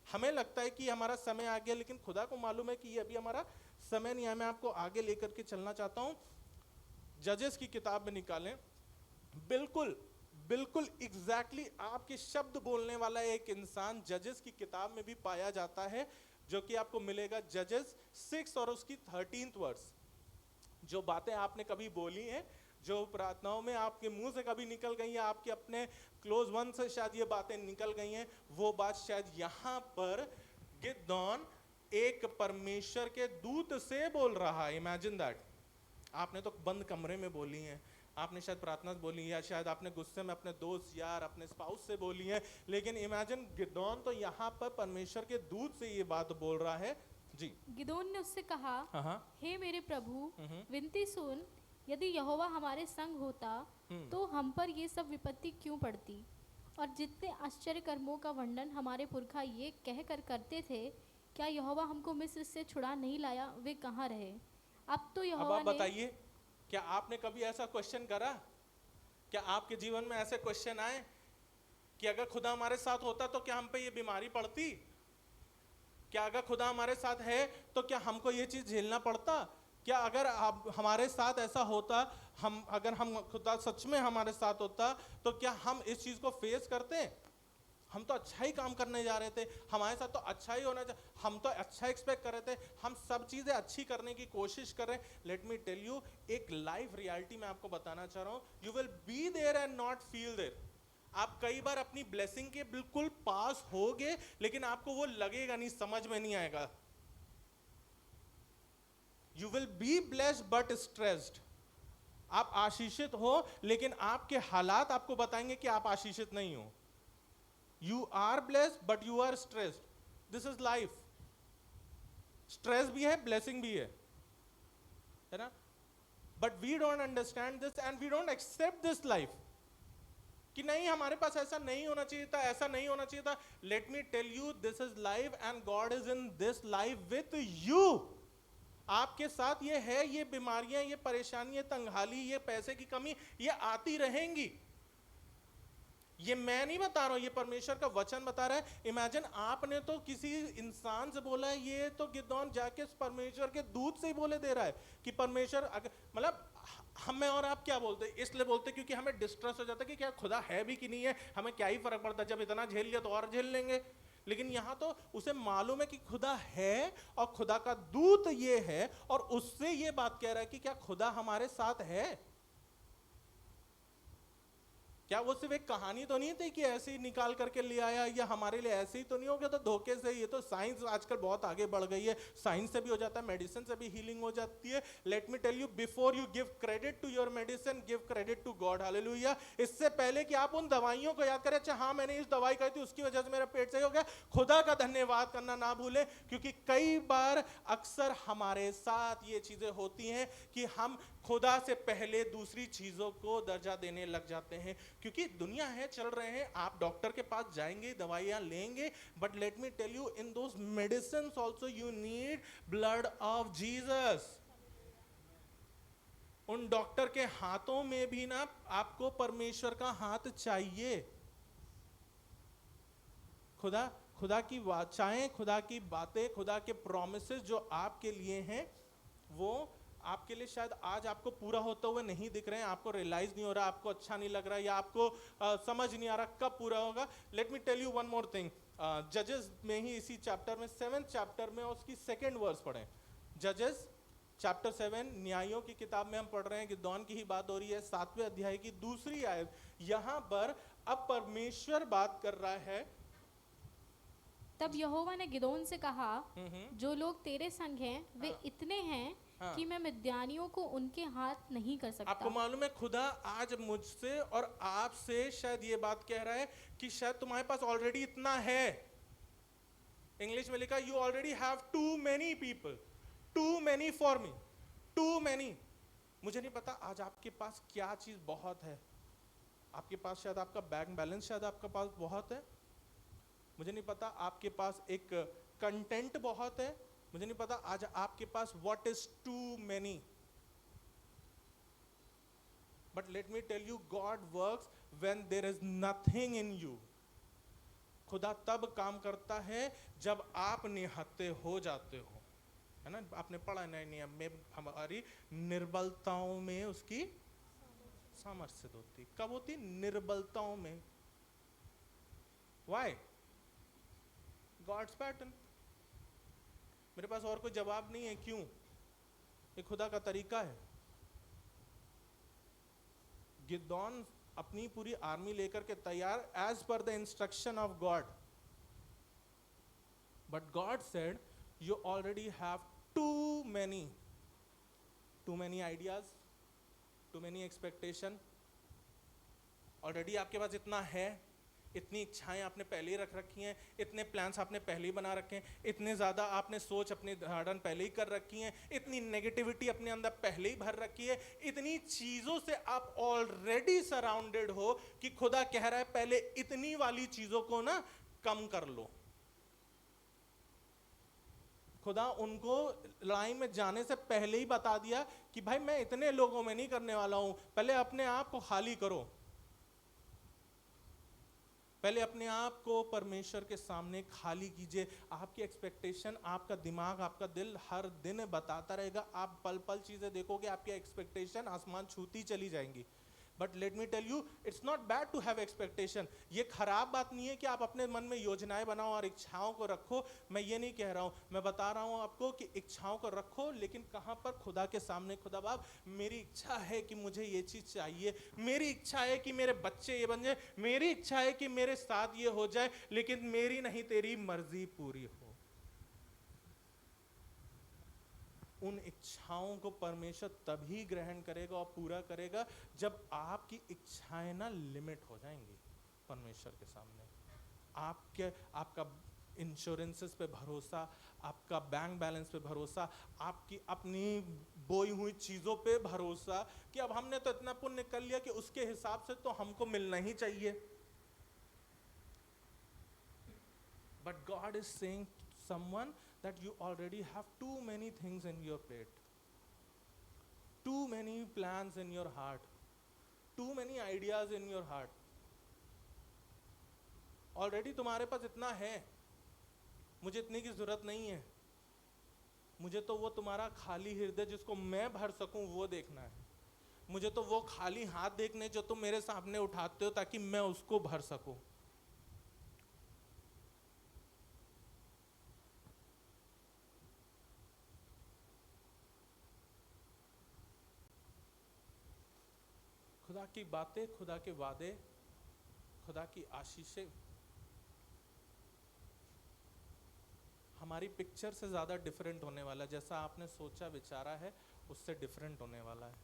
हमें लगता है कि हमारा समय आ गया, लेकिन खुदा को मालूम है कि ये अभी हमारा समय नहीं है। मैं आपको आगे लेकर के चलना चाहता हूं, जजेस की किताब में निकालें, बिल्कुल बिल्कुल एग्जैक्टली आपके शब्द बोलने वाला एक इंसान जजेस की किताब में भी पाया जाता है, जो कि आपको मिलेगा जजेस 6 और उसकी 13th वर्स। जो बातें आपने कभी बोली हैं, जो प्रार्थनाओं में आपके मुंह से कभी निकल गई हैं, आपके अपने क्लोज वन से शायद ये बातें निकल गई हैं, वो बात शायद यहाँ पर गिदोन एक परमेश्वर के दूत से बोल रहा है। Imagine that. आपने तो बंद कमरे में बोली हैं, आपने शायद प्रार्थना से बोली, या शायद आपने गुस्से में अपने दोस्त यार अपने स्पाउस से बोली है, लेकिन इमेजिन गिदोन तो यहाँ पर परमेश्वर के दूत से ये बात बोल रहा है। जी। गिदोन ने उससे कहा, हाँ हे मेरे प्रभु, विनती सुन, यदि यहोवा हमारे संग होता तो हम पर ये सब विपत्ति क्यों पड़ती। और जितने आश्चर्य कर्मों का वर्णन हमारे पुरखा ये कहकर करते थे, क्या यहोवा हमको मिस्र से छुड़ा नहीं लाया, वे कहाँ रहे। अब तो अब यहोवा आप ने बताइए, क्या आपने कभी ऐसा क्वेश्चन करा? क्या आपके जीवन में ऐसे क्वेश्चन आए कि अगर खुदा हमारे साथ होता तो क्या हम पे ये बीमारी पड़ती? क्या अगर खुदा हमारे साथ है तो क्या हमको ये चीज झेलना पड़ता? क्या अगर हमारे साथ ऐसा होता, अगर खुदा सच में हमारे साथ होता तो क्या हम इस चीज को फेस करते? हम तो अच्छा ही काम करने जा रहे थे, हमारे साथ तो अच्छा ही होना चाहिए, हम तो अच्छा एक्सपेक्ट कर रहे थे, हम सब चीजें अच्छी करने की कोशिश कर रहे हैं। लेट मी टेल यू, एक लाइफ रियलिटी मैं आपको बताना चाह रहा हूं, you will be there and not feel there. आप कई बार अपनी ब्लेसिंग के बिल्कुल पास होगे, लेकिन आपको वो लगेगा नहीं, समझ में नहीं आएगा। You will be blessed but stressed. आप आशीषित हो, लेकिन आपके हालात आपको बताएंगे कि आप आशीषित नहीं हो। You are blessed, but you are stressed. This is life. Stress भी है, blessing भी है ना? But we don't understand this and we don't accept this life. कि नहीं हमारे पास ऐसा नहीं होना चाहिए था, ऐसा नहीं होना चाहिए था। Let me tell you, this is life and God is in this life with you. आपके साथ ये है, ये बीमारियां, ये परेशानी, ये तंगहाली, ये पैसे की कमी, ये आती रहेंगी। ये मैं नहीं बता रहा हूं, ये परमेश्वर का वचन बता रहा है। इमेजिन आपने तो किसी इंसान से बोला है, ये तो गिदोन जाके परमेश्वर के दूत से ही बोले दे रहा है कि परमेश्वर, मतलब हमें और आप क्या बोलते हैं? इसलिए बोलते क्योंकि हमें डिस्ट्रेस हो जाता है कि क्या खुदा है भी कि नहीं है, हमें क्या ही फर्क पड़ता है, जब इतना झेल लिया तो और झेल लेंगे। लेकिन यहां तो उसे मालूम है कि खुदा है और खुदा का दूत ये है, और उससे ये बात कह रहा है कि क्या खुदा हमारे साथ है। क्या वो सिर्फ एक कहानी तो नहीं थी कि ऐसे ही निकाल करके ले आया, या हमारे लिए ऐसे ही तो नहीं हो गया, तो धोखे से। ये तो साइंस आजकल बहुत आगे बढ़ गई है, साइंस से भी हो जाता है, मेडिसिन से भी हीलिंग हो जाती है। Let me tell you, before you give credit to your medicine, give credit to God. Hallelujah. इससे पहले कि आप उन दवाइयों को याद करें, अच्छा हाँ मैंने इस दवाई खाई थी उसकी वजह से मेरा पेट सही हो गया, खुदा का धन्यवाद करना ना भूलें। क्योंकि कई बार अक्सर हमारे साथ ये चीजें होती हैं कि हम खुदा से पहले दूसरी चीजों को दर्जा देने लग जाते हैं। क्योंकि दुनिया है, चल रहे हैं, आप डॉक्टर के पास जाएंगे, दवाइयां लेंगे, but let me tell you, in those medicine also you need blood of Jesus. उन डॉक्टर के हाथों में भी ना आपको परमेश्वर का हाथ चाहिए। खुदा की वाचाएं, खुदा की बातें, खुदा के प्रॉमिसेस जो आपके लिए हैं, वो आपके लिए शायद आज आपको पूरा होते हुए नहीं दिख रहे हैं, आपको रियलाइज नहीं हो रहा, आपको अच्छा नहीं लग रहा, या आपको समझ नहीं आ रहा कब पूरा होगा। Let me tell you one more thing, जजेस में ही इसी चैप्टर में 7th चैप्टर में उसकी 2nd वर्स पढ़ें। जजेस चैप्टर 7, न्यायों की किताब में हम पढ़ रहे हैं, गिदोन की ही बात हो रही है, 7वें अध्याय की 2री आयत। यहां पर अब परमेश्वर बात कर रहा है। तब यहोवा ने गिदोन से कहा, जो लोग तेरे संग हैं वे इतने हैं हाँ। कि मैं मिद्यानियों को उनके हाथ नहीं कर आपको सकता। मालूम है खुदा आज मुझसे और आपसे शायद ये बात कह रहा है कि शायद तुम्हारे पास ऑलरेडी इतना है। इंग्लिश में लिखा you already have too many people, too many for me, too many. मुझे नहीं पता आज आपके पास क्या चीज बहुत है। आपके पास शायद आपका बैंक बैलेंस शायद आपके पास बहुत है। मुझे नहीं पता आपके पास एक कंटेंट बहुत है। मुझे नहीं पता आज आपके पास what is too many. But let me tell you God works when there is nothing in you. खुदा तब काम करता है जब आप निहत्थे हो जाते हो, है ना। आपने पढ़ा नए नियम में हमारी निर्बलताओं में उसकी सामर्थ्य होती। कब होती? निर्बलताओं में। वाई? God's pattern. मेरे पास और कोई जवाब नहीं है क्यों। ये खुदा का तरीका है। गिदोन अपनी पूरी आर्मी लेकर के तैयार as per the instruction of God, but God said you already have too many ideas, too many expectation. Already आपके पास इतना है, इतनी इच्छाएं आपने पहले ही रख रखी हैं, इतने प्लान्स आपने पहले ही बना रखे हैं, इतने ज़्यादा आपने सोच अपनी धारण पहले ही कर रखी हैं, इतनी नेगेटिविटी अपने अंदर पहले ही भर रखी है, इतनी चीज़ों से आप ऑलरेडी सराउंडेड हो कि खुदा कह रहा है पहले इतनी वाली चीज़ों को ना कम कर लो। खुदा उनको लड़ाई में जाने से पहले ही बता दिया कि भाई मैं इतने लोगों में नहीं करने वाला हूं, पहले अपने आप को खाली करो, पहले अपने आप को परमेश्वर के सामने खाली कीजिए। आपकी एक्सपेक्टेशन, आपका दिमाग, आपका दिल हर दिन बताता रहेगा। आप पल पल चीजें देखोगे, आपकी एक्सपेक्टेशन आसमान छूती चली जाएंगी। But let me tell you, it's not bad to have expectation. ये खराब बात नहीं है कि आप अपने मन में योजनाएं बनाओ और इच्छाओं को रखो। मैं ये नहीं कह रहा हूं, मैं बता रहा हूं आपको कि इच्छाओं को रखो, लेकिन कहां पर? खुदा के सामने। खुदा बाप, मेरी इच्छा है कि मुझे ये चीज चाहिए, मेरी इच्छा है कि मेरे बच्चे ये बन जाए, मेरी इच्छा है कि मेरे साथ ये हो जाए, लेकिन मेरी नहीं तेरी मर्जी पूरी हो। उन इच्छाओं को परमेश्वर तभी ग्रहण करेगा और पूरा करेगा जब आपकी इच्छाएं ना लिमिट हो जाएंगी परमेश्वर के सामने। आपका इंश्योरेंसेस पे भरोसा, आपका बैंक बैलेंस पे भरोसा, आपकी अपनी बोई हुई चीजों पे भरोसा कि अब हमने तो इतना पुण्य कर लिया कि उसके हिसाब से तो हमको मिलना ही चाहिए। But God is saying someone that you already have too many things in your plate, too many plans in your heart, too many ideas in your heart. Already तुम्हारे पास इतना है, मुझे इतने की जरूरत नहीं है। मुझे तो वो तुम्हारा खाली हृदय जिसको मैं भर सकूं वो देखना है। मुझे तो वो खाली हाथ देखने जो तुम मेरे सामने उठाते हो ताकि मैं उसको भर सकूं। खुदा की बातें, खुदा के वादे, खुदा की आशीषें हमारी पिक्चर से ज़्यादा डिफरेंट होने वाला है। जैसा आपने सोचा विचारा है उससे डिफरेंट होने वाला है।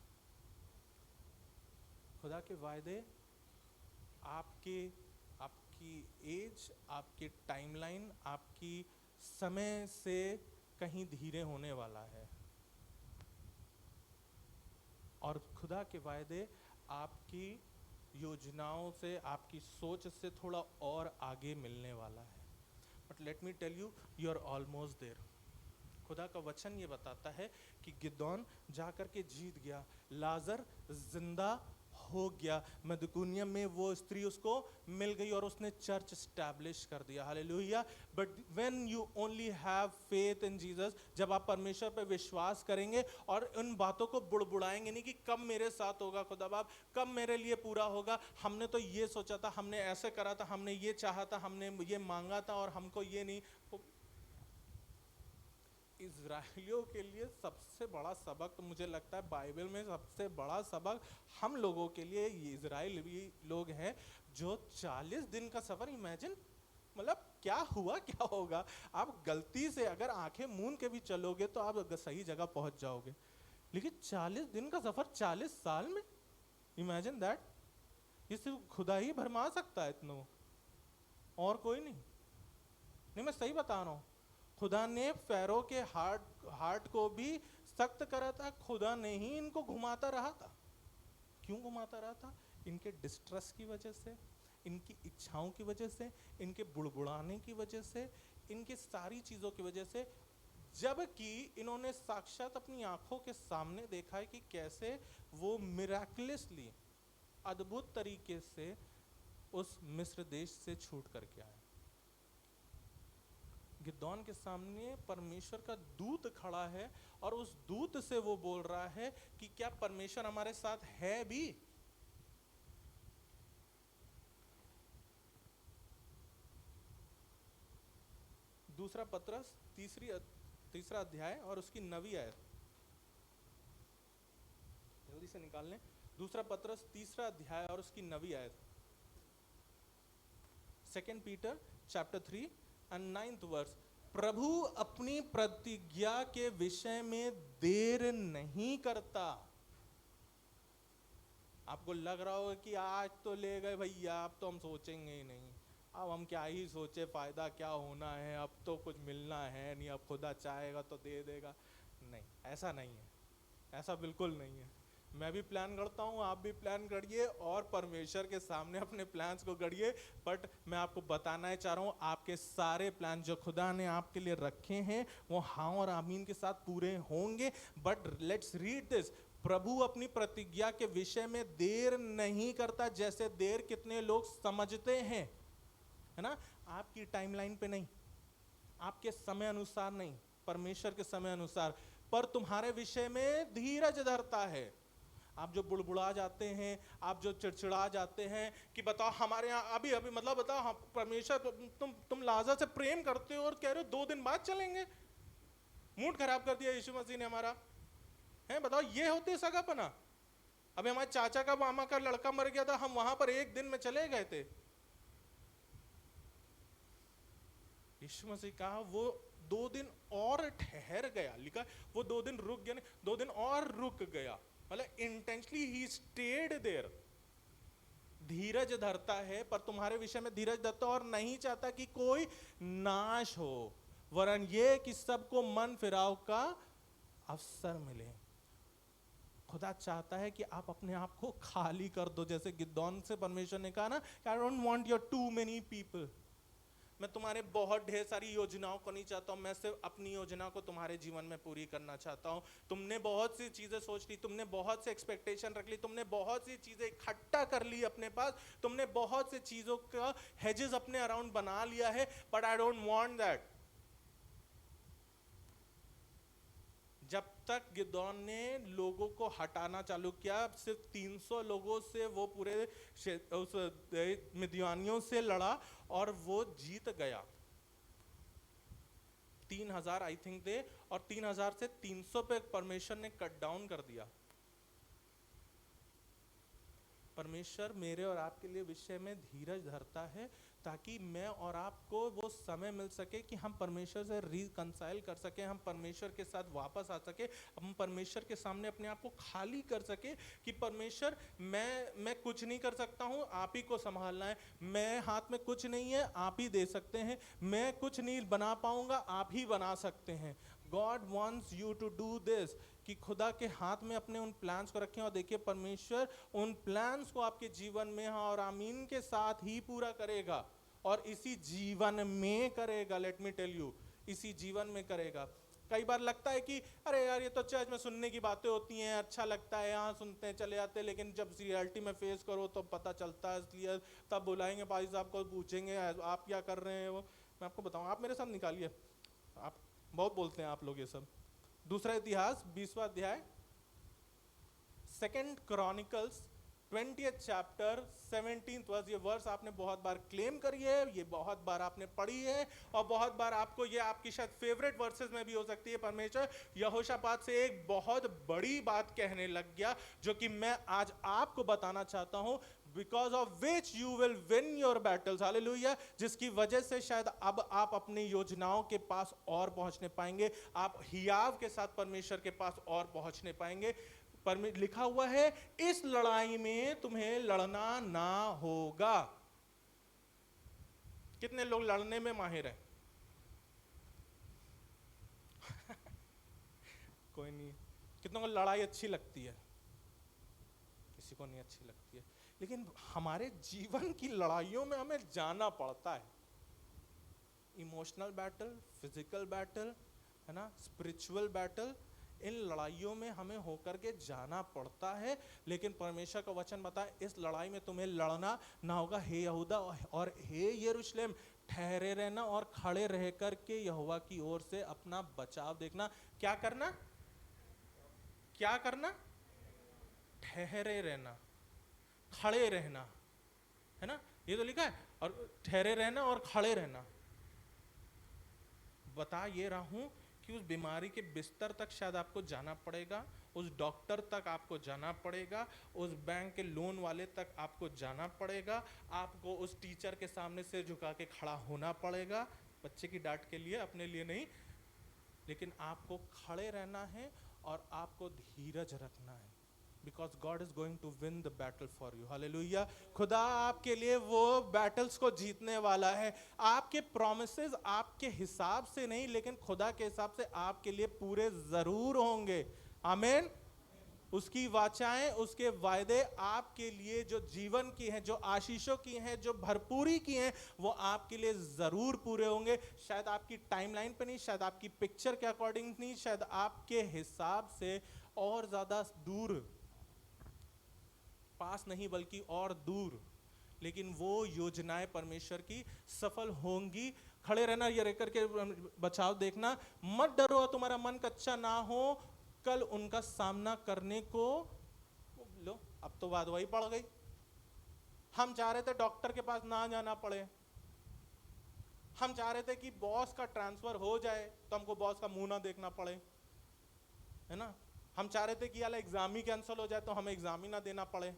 खुदा के वायदे आपकी एज, आपकी टाइमलाइन, आपकी समय से कहीं धीरे होने वाला है। और खुदा के वायदे आपकी योजनाओं से, आपकी सोच से थोड़ा और आगे मिलने वाला है। But let me tell you, you are almost there. खुदा का वचन ये बताता है कि गिदोन जाकर के जीत गया, लाजर जिंदा हो गया, मदकुनिया में वो स्त्री उसको मिल गई और उसने चर्च स्टैब्लिश कर दिया। Hallelujah. But when you only have faith in Jesus, जब आप परमेश्वर पे विश्वास करेंगे और उन बातों को बुड़बुड़ाएंगे नहीं कि कब मेरे साथ होगा खुदा बाप, कब मेरे लिए पूरा होगा, हमने तो ये सोचा था, हमने ऐसे करा था, हमने ये चाहा था, हमने ये मांगा था और हमको ये नहीं। इज़राइलियों के लिए सबसे बड़ा सबक तो मुझे लगता है बाइबल में सबसे बड़ा सबक हम लोगों के लिए ये इज़राइली लोग हैं जो 40 दिन का सफ़र, इमेजिन मतलब क्या हुआ क्या होगा। आप गलती से अगर आंखें मूंद के भी चलोगे तो आप सही जगह पहुंच जाओगे, लेकिन 40 दिन का सफर 40 साल में, इमेजिन दैट। ये सिर्फ खुदा ही भरमा सकता है इतना, और कोई नहीं। मैं सही बता रहा हूं। खुदा ने फैरो के हार्ट को भी सख्त करा था, खुदा ने ही इनको घुमाता रहा था। क्यों घुमाता रहा था? इनके डिस्ट्रेस की वजह से, इनकी इच्छाओं की वजह से, इनके बुड़बुड़ाने की वजह से, इनके सारी चीजों की वजह से, जबकि इन्होंने साक्षात अपनी आंखों के सामने देखा है कि कैसे वो मिराकुलसली, अद्भुत तरीके से उस मिस्र देश से छूट करके आए। गिदोन के सामने परमेश्वर का दूत खड़ा है और उस दूत से वो बोल रहा है कि क्या परमेश्वर हमारे साथ है भी। दूसरा पत्रस तीसरा अध्याय और उसकी 9वीं आयत, जल्दी से निकाल लें। दूसरा पत्रस तीसरा अध्याय और उसकी 9वीं आयत। 2 Peter chapter 3 and 9th verse. प्रभु अपनी प्रतिज्ञा के विषय में देर नहीं करता। आपको लग रहा होगा कि आज तो ले गए भैया, अब तो हम सोचेंगे ही नहीं, अब हम क्या ही सोचे, फायदा क्या होना है, अब तो कुछ मिलना है नहीं, अब खुदा चाहेगा तो दे देगा। नहीं, ऐसा नहीं है, ऐसा बिल्कुल नहीं है। मैं भी प्लान करता हूँ, आप भी प्लान करिए और परमेश्वर के सामने अपने प्लान्स को गढ़िए। बट मैं आपको बताना चाह रहा हूँ, आपके सारे प्लान जो खुदा ने आपके लिए रखे हैं वो हाँ और आमीन के साथ पूरे होंगे। But let's read this. प्रभु अपनी प्रतिज्ञा के विषय में देर नहीं करता, जैसे देर कितने लोग समझते हैं, है ना। आपकी टाइमलाइन पे नहीं, आपके समय अनुसार नहीं, परमेश्वर के समय अनुसार, पर तुम्हारे विषय में धीरज धरता है। आप जो बुड़बुड़ा जाते हैं, आप जो चिड़चिड़ा जाते हैं कि बताओ हमारे यहाँ अभी अभी, मतलब बताओ परमेश्वर, तुम लाजर से प्रेम करते हो और कह रहे हो 2 दिन बाद चलेंगे। मूड खराब कर दिया यीशु मसीह ने हमारा, है। बताओ ये होती है सगापना। अभी हमारे चाचा का मामा का लड़का मर गया था, हम वहां पर 1 दिन में चले गए थे। यीशु मसीह कहा वो 2 दिन और ठहर गया, लिखा वो 2 दिन रुक गया, 2 दिन और रुक गया, मतलब इंटेंशनली ही स्टेड देयर। धीरज धरता है, पर तुम्हारे विषय में धीरज धरता और नहीं चाहता कि कोई नाश हो, वरन ये कि सबको मन फिराव का अवसर मिले। खुदा चाहता है कि आप अपने आप को खाली कर दो, जैसे गिदोन से परमेश्वर ने कहा ना, I don't want your too many people. मैं तुम्हारे बहुत ढेर सारी योजनाओं को नहीं चाहता हूं, मैं सिर्फ अपनी योजना को तुम्हारे जीवन में पूरी करना चाहता हूं। तुमने बहुत सी चीजें सोच ली, तुमने बहुत से एक्सपेक्टेशन रख ली, तुमने बहुत सी चीजें इकट्ठा कर ली अपने पास, तुमने बहुत से चीजों का हेजेस अपने अराउंड बना लिया है, but I don't want that. जब तक गिदोन ने लोगों को हटाना चालू किया, सिर्फ 300 लोगों से वो पूरे उस मिद्यानियों से लड़ा और वो जीत गया। 3000 आई थिंक थे, और 3000 से 300 पे परमेश्वर ने कट डाउन कर दिया। परमेश्वर मेरे और आपके लिए विषय में धीरज धरता है, ताकि मैं और आपको वो समय मिल सके कि हम परमेश्वर से रिकंसाइल कर सके, हम परमेश्वर के साथ वापस आ सके, हम परमेश्वर के सामने अपने आप को खाली कर सके कि परमेश्वर मैं कुछ नहीं कर सकता हूँ, आप ही को संभालना है, मैं हाथ में कुछ नहीं है, आप ही दे सकते हैं, मैं कुछ नहीं बना पाऊंगा, आप ही बना सकते हैं। God wants you to do this, कि खुदा के हाथ में अपने उन प्लान्स को रखें और देखिए परमेश्वर उन प्लान्स को आपके जीवन में हाँ और आमीन के साथ ही पूरा करेगा, और इसी जीवन में करेगा। लेट मी टेल यू, इसी जीवन में करेगा। कई बार लगता है कि अरे यार ये तो चर्च में सुनने की बातें होती हैं, अच्छा लगता है, यहाँ सुनते हैं चले जाते हैं, लेकिन जब रियलिटी में फेस करो तो पता चलता है। इसलिए तब बुलाएंगे भाई साहब को, पूछेंगे आप क्या कर रहे हैं। वो मैं आपको बताऊँ, आप मेरे साथ निकालिए, आप बहुत बोलते हैं आप लोग ये सब। दूसरा इतिहास 20वां अध्याय, 2 Chronicles 20th chapter 17th verse. ये वर्स आपने बहुत बार क्लेम करी है, ये बहुत बार आपने पढ़ी है, और बहुत बार आपको ये आपकी शायद फेवरेट वर्सेस में भी हो सकती है। परमेश्वर यहोशापात से एक बहुत बड़ी बात कहने लग गया, जो कि मैं आज आपको बताना चाहता हूं। Because of which you will win your battles, hallelujah, जिसकी वजह से शायद अब आप अपनी योजनाओं के पास और पहुंचने पाएंगे, आप हियाव के साथ परमेश्वर के पास और पहुंचने पाएंगे। लिखा हुआ है इस लड़ाई में तुम्हें लड़ना ना होगा। कितने लोग लड़ने में माहिर हैं? कोई नहीं। कितनों को लड़ाई अच्छी लगती है? किसी को नहीं अच्छी लगती है। लेकिन हमारे जीवन की लड़ाइयों में हमें जाना पड़ता है। इमोशनल बैटल, फिजिकल बैटल, है ना, स्पिरिचुअल बैटल, इन लड़ाइयों में हमें होकर के जाना पड़ता है। लेकिन परमेश्वर का वचन बताए इस लड़ाई में तुम्हें लड़ना ना होगा। हे यहूदा और हे यरूशलेम, ठहरे रहना और खड़े रह करके यहोवा की ओर से अपना बचाव देखना। क्या करना? क्या करना? ठहरे रहना, खड़े रहना, है ना, ये तो लिखा है। और ठहरे रहना और खड़े रहना। बता ये रहा हूं कि उस बीमारी के बिस्तर तक शायद आपको जाना पड़ेगा, उस डॉक्टर तक आपको जाना पड़ेगा, उस बैंक के लोन वाले तक आपको जाना पड़ेगा, आपको उस टीचर के सामने से झुका के खड़ा होना पड़ेगा, बच्चे की डांट के लिए, अपने लिए नहीं। लेकिन आपको खड़े रहना है और आपको धीरज रखना है, because God is going to win the battle for you. Hallelujah. खुदा आपके लिए वो बैटल्स को जीतने वाला है। आपके प्रोमिसेस आपके हिसाब से नहीं, लेकिन खुदा के हिसाब से आपके लिए पूरे जरूर होंगे। आमीन। उसकी वाचाएं, उसके वायदे आपके लिए जो जीवन की हैं, जो आशीषों की हैं, जो भरपूरी की हैं, वो आपके लिए जरूर पूरे होंगे। शायद आपकी टाइमलाइन पे नहीं, शायद आपकी पिक्चर के अकॉर्डिंग नहीं, शायद आपके हिसाब से और ज्यादा दूर, पास नहीं बल्कि और दूर, लेकिन वो योजनाएं परमेश्वर की सफल होंगी। खड़े रहना, ये रह करके बचाव देखना। मत डरो, तुम्हारा मन कच्चा ना हो, कल उनका सामना करने को। लो, अब तो बात वही पड़ गई। हम चाह रहे थे डॉक्टर के पास ना जाना पड़े, हम चाह रहे थे कि बॉस का ट्रांसफर हो जाए तो हमको बॉस का मुंह ना देखना पड़े, है ना। हम चाह रहे थे कि यार एग्जाम ही कैंसिल हो जाए तो हमें एग्जाम ही ना देना पड़े।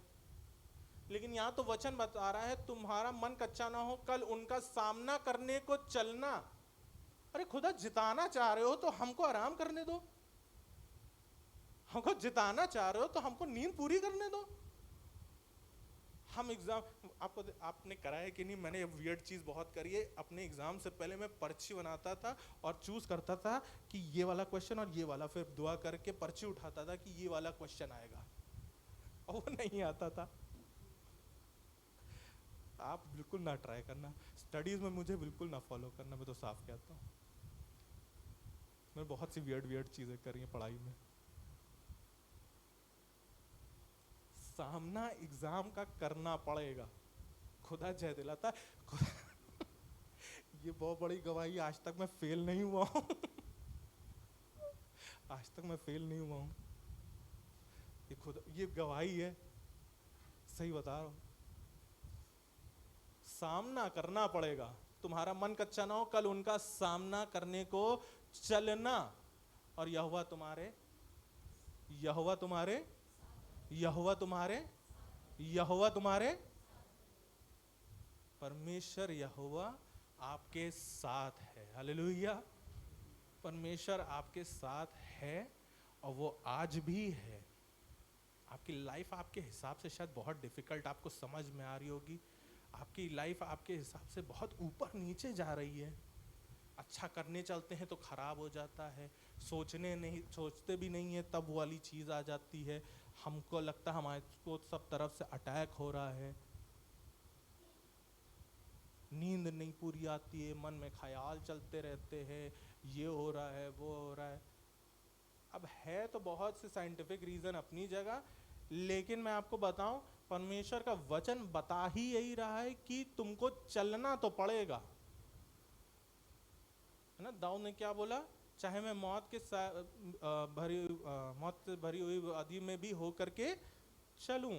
लेकिन यहाँ तो वचन बता रहा है तुम्हारा मन कच्चा ना हो, कल उनका सामना करने को चलना। अरे खुदा जिताना चाह रहे हो तो हमको आराम करने दो, हमको जिताना चाह रहे हो तो हमको नींद पूरी करने दो। हम एग्जाम, आपने करा है कि नहीं, मैंने वियर्ड चीज बहुत करी है। अपने एग्जाम से पहले मैं पर्ची बनाता था और चूज करता था कि ये वाला क्वेश्चन और ये वाला, फिर दुआ करके पर्ची उठाता था कि ये वाला क्वेश्चन आएगा, और वो नहीं आता था। आप बिल्कुल ना ट्राई करना, स्टडीज में मुझे बिल्कुल ना फॉलो करना, मैं तो साफ कहता हूँ। मैंने बहुत सी वियर्ड चीजें करी हैं पढ़ाई में। सामना एग्जाम का करना पड़ेगा, खुदा जय दिलाता है। ये बहुत बड़ी गवाही, आज तक मैं फेल नहीं हुआ हूं। आज तक मैं फेल नहीं हुआ हूं, ये खुदा, ये गवाही है, सही बता रहा हूं। सामना करना पड़ेगा, तुम्हारा मन कच्चा ना हो, कल उनका सामना करने को चलना। और यहोवा तुम्हारे, यहोवा तुम्हारे, यहोवा तुम्हारे, यहोवा तुम्हारे, परमेश्वर यहोवा आपके साथ है। हालेलुया। परमेश्वर आपके साथ है और वो आज भी है। आपकी लाइफ आपके हिसाब से शायद बहुत डिफिकल्ट आपको समझ में आ रही होगी, आपकी लाइफ आपके हिसाब से बहुत ऊपर नीचे जा रही है। अच्छा करने चलते हैं तो खराब हो जाता है, सोचते भी नहीं है तब वो वाली चीज आ जाती है। हमको लगता है हमारे को सब तरफ से अटैक हो रहा है, नींद नहीं पूरी आती है, मन में ख्याल चलते रहते हैं, ये हो रहा है वो हो रहा है। अब है तो बहुत से साइंटिफिक रीजन अपनी जगह, लेकिन मैं आपको बताऊं परमेश्वर का वचन बता ही यही रहा है कि तुमको चलना तो पड़ेगा, है ना। दाऊद ने क्या बोला, चाहे मैं मौत से भरी हुई वादी में भी हो करके चलूं।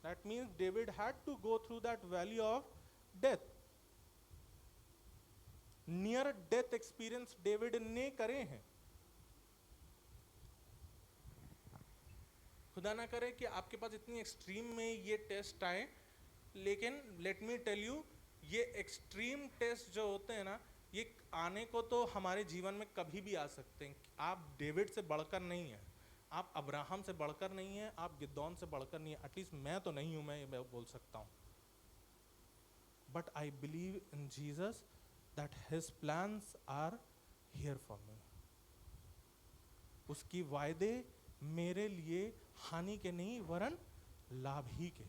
That means David had to go through that valley of death. Near death experience David ने करे हैं। खुदा ना करे कि आपके पास इतनी एक्सट्रीम में ये टेस्ट आए, लेकिन लेट मी टेल यू, ये एक्सट्रीम टेस्ट जो होते हैं ना, ये आने को तो हमारे जीवन में कभी भी आ सकते हैं। आप डेविड से बढ़कर नहीं है, आप अब्राहम से बढ़कर नहीं है, आप गिदौन से बढ़कर नहीं है। एटलीस्ट मैं तो नहीं हूं, मैं ये बोल सकता हूं। But I believe in Jesus that his plans are here for me. उसकी वायदे मेरे लिए हानि के नहीं वरन लाभ ही के।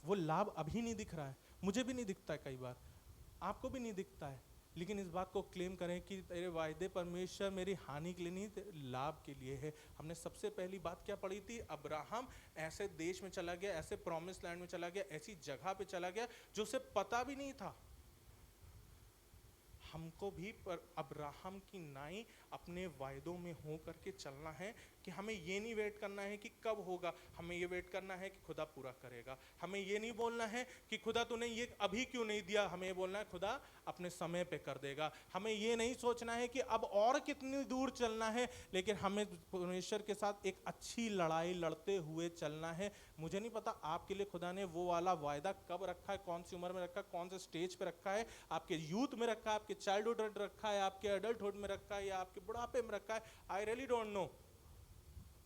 वो लाभ अभी नहीं दिख रहा है, मुझे भी नहीं दिखता है, कई बार आपको भी नहीं दिखता है, लेकिन इस बात को क्लेम करें कि तेरे वायदे परमेश्वर मेरी हानि के लिए नहीं, लाभ के लिए है। हमने सबसे पहली बात क्या पढ़ी थी? अब्राहम ऐसे देश में चला गया, ऐसे प्रॉमिस लैंड में चला गया, ऐसी जगह पे चला गया जो उसे पता भी नहीं था। हमको भी पर अब्राहम की नाई अपने वायदों में हो करके चलना है कि हमें ये नहीं वेट करना है कि कब होगा, हमें ये वेट करना है कि खुदा पूरा करेगा। हमें ये नहीं बोलना है कि खुदा तूने ये अभी क्यों नहीं दिया, हमें ये बोलना है खुदा अपने समय पे कर देगा। हमें ये नहीं सोचना है कि अब और कितनी दूर चलना है, लेकिन हमें परमेश्वर के साथ एक अच्छी लड़ाई लड़ते हुए चलना है। मुझे नहीं पता आपके लिए खुदा ने वो वाला वायदा कब रखा है, कौन सी उम्र में रखा है, कौन से स्टेज पे रखा है, आपके यूथ में रखा है, आपके चाइल्डहुड में रखा है, आपके एडल्टहुड में रखा है, या आपके बुढ़ापे में रखा है। I really don't know,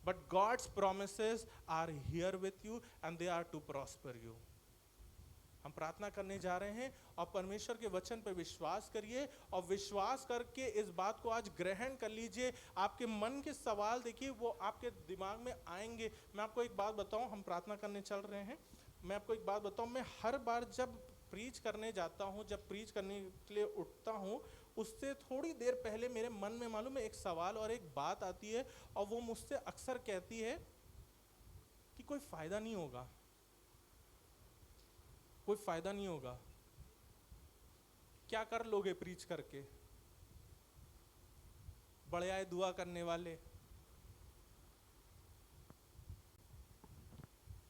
but God's promises are here with you and they are to prosper you. हम प्रार्थना करने जा रहे हैं और परमेश्वर के वचन पर विश्वास करिए, और विश्वास करके इस बात को आज ग्रहण कर लीजिए। आपके मन के सवाल देखिए वो आपके दिमाग में आएंगे। मैं आपको एक बात बताऊं, हम प्रार्थना करने चल रहे हैं, मैं आपको एक बात बताऊं, मैं हर बार जब प्रीच करने जाता हूं, जब प्रीच करने के लिए उठता हूं, उससे थोड़ी देर पहले मेरे मन में मालूम है एक सवाल और एक बात आती है, और वो मुझसे अक्सर कहती है कि कोई फायदा नहीं होगा, कोई फायदा नहीं होगा, क्या कर लोगे प्रीच करके, बड़े आए दुआ करने वाले,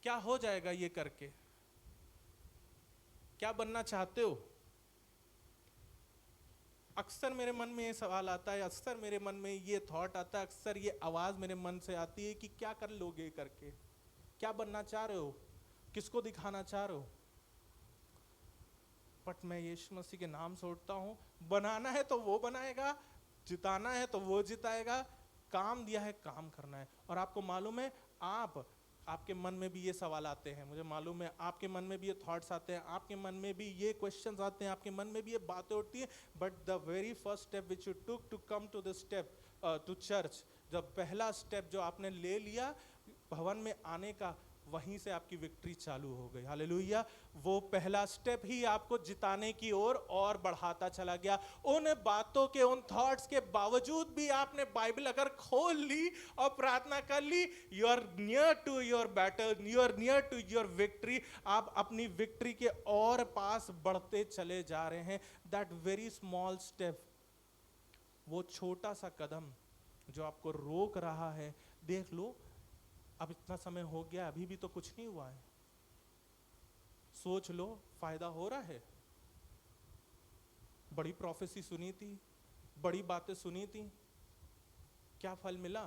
क्या हो जाएगा ये करके, क्या बनना चाहते हो। अक्सर मेरे मन में ये सवाल आता है, अक्सर मेरे मन में ये थॉट आता है, अक्सर ये आवाज मेरे मन से आती है कि क्या कर लोगे करके, क्या बनना चाह रहे हो, किसको दिखाना चाह रहे हो। बट मैं यीशु मसीह के नाम से उठता हूं, बनाना है तो वो बनाएगा, जिताना है तो वो जिताएगा, काम दिया है काम करना है। और आपको मालूम है, आपके मन में भी ये सवाल आते हैं, मुझे मालूम है आपके मन में भी ये थॉट्स आते हैं, आपके मन में भी ये क्वेश्चंस आते हैं, आपके मन में भी ये बातें उठती हैं। But the very first step which you took to come to the step to church, जब पहला स्टेप जो आपने ले लिया भवन में आने का, वहीं से आपकी विक्ट्री चालू हो गई। हालेलुया। वो पहला स्टेप ही आपको जिताने की ओर और बढ़ाता चला गया। उन बातों के, उन थॉट्स के बावजूद भी आपने बाइबल अगर खोल ली और प्रार्थना कर ली, you are near to your battle, you are near to your victory. आप अपनी विक्ट्री के और पास बढ़ते चले जा रहे हैं। दैट वेरी स्मॉल स्टेप, वो छोटा सा कदम जो आपको रोक रहा है, देख लो अब इतना समय हो गया, अभी भी तो कुछ नहीं हुआ है, सोच लो फायदा हो रहा है। बड़ी प्रोफेसी सुनी थी, बड़ी बातें सुनी थी, क्या फल मिला।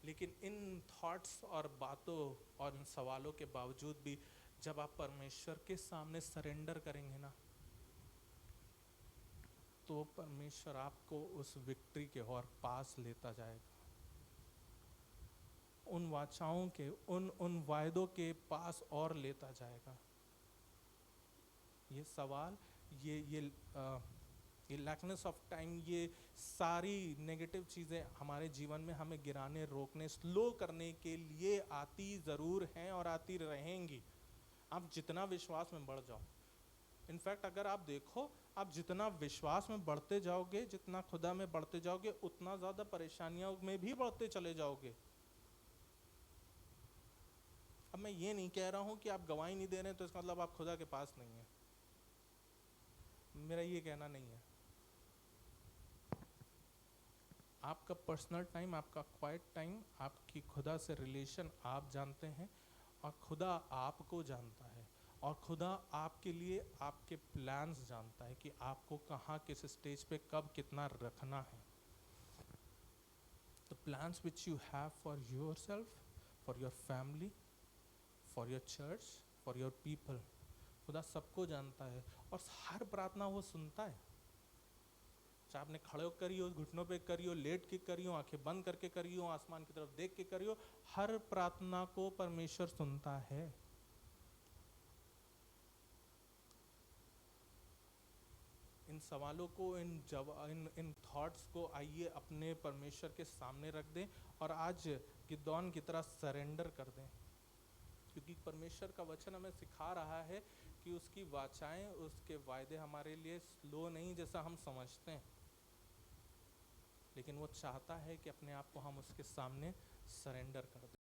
लेकिन इन थॉट्स और बातों और इन सवालों के बावजूद भी जब आप परमेश्वर के सामने सरेंडर करेंगे ना, तो परमेश्वर आपको उस विक्ट्री के और पास लेता जाएगा, उन वाचाओं के, उन वायदों के पास और लेता जाएगा। ये सवाल, ये लैकनेस ऑफ टाइम, ये सारी नेगेटिव चीज़ें हमारे जीवन में हमें गिराने, रोकने, स्लो करने के लिए आती ज़रूर हैं और आती रहेंगी। आप जितना विश्वास में बढ़ जाओ, इनफैक्ट अगर आप देखो, आप जितना विश्वास में बढ़ते जाओगे, जितना खुदा में बढ़ते जाओगे, उतना ज़्यादा परेशानियों में भी बढ़ते चले जाओगे। अब मैं ये नहीं कह रहा हूँ कि आप गवाही नहीं दे रहे हैं तो इसका मतलब आप खुदा के पास नहीं है, मेरा ये कहना नहीं है। आपका पर्सनल टाइम, आपका क्वाइट टाइम, आपकी खुदा से रिलेशन आप जानते हैं, और खुदा आपको जानता है, और खुदा आपके लिए आपके प्लान्स जानता है कि आपको कहाँ, किस स्टेज पे, कब, कितना रखना है। plans which you have for yourself, for your family, for your church, for your people, खुदा सबको जानता है और हर प्रार्थना वो सुनता है। चाहे आपने खड़े होकर करी हो, घुटनों पे करी हो, लेट के करी हो, आंखें बंद करके करी हो, आसमान की तरफ देख के करी हो, हर प्रार्थना को परमेश्वर सुनता है। इन सवालों को, इन थॉट्स को आइए अपने परमेश्वर के सामने रख दें और आज गिदोन की तरह सरेंडर कर दें, क्योंकि परमेश्वर का वचन हमें सिखा रहा है कि उसकी वाचाएं, उसके वायदे हमारे लिए स्लो नहीं जैसा हम समझते हैं, लेकिन वो चाहता है कि अपने आप को हम उसके सामने सरेंडर कर दें।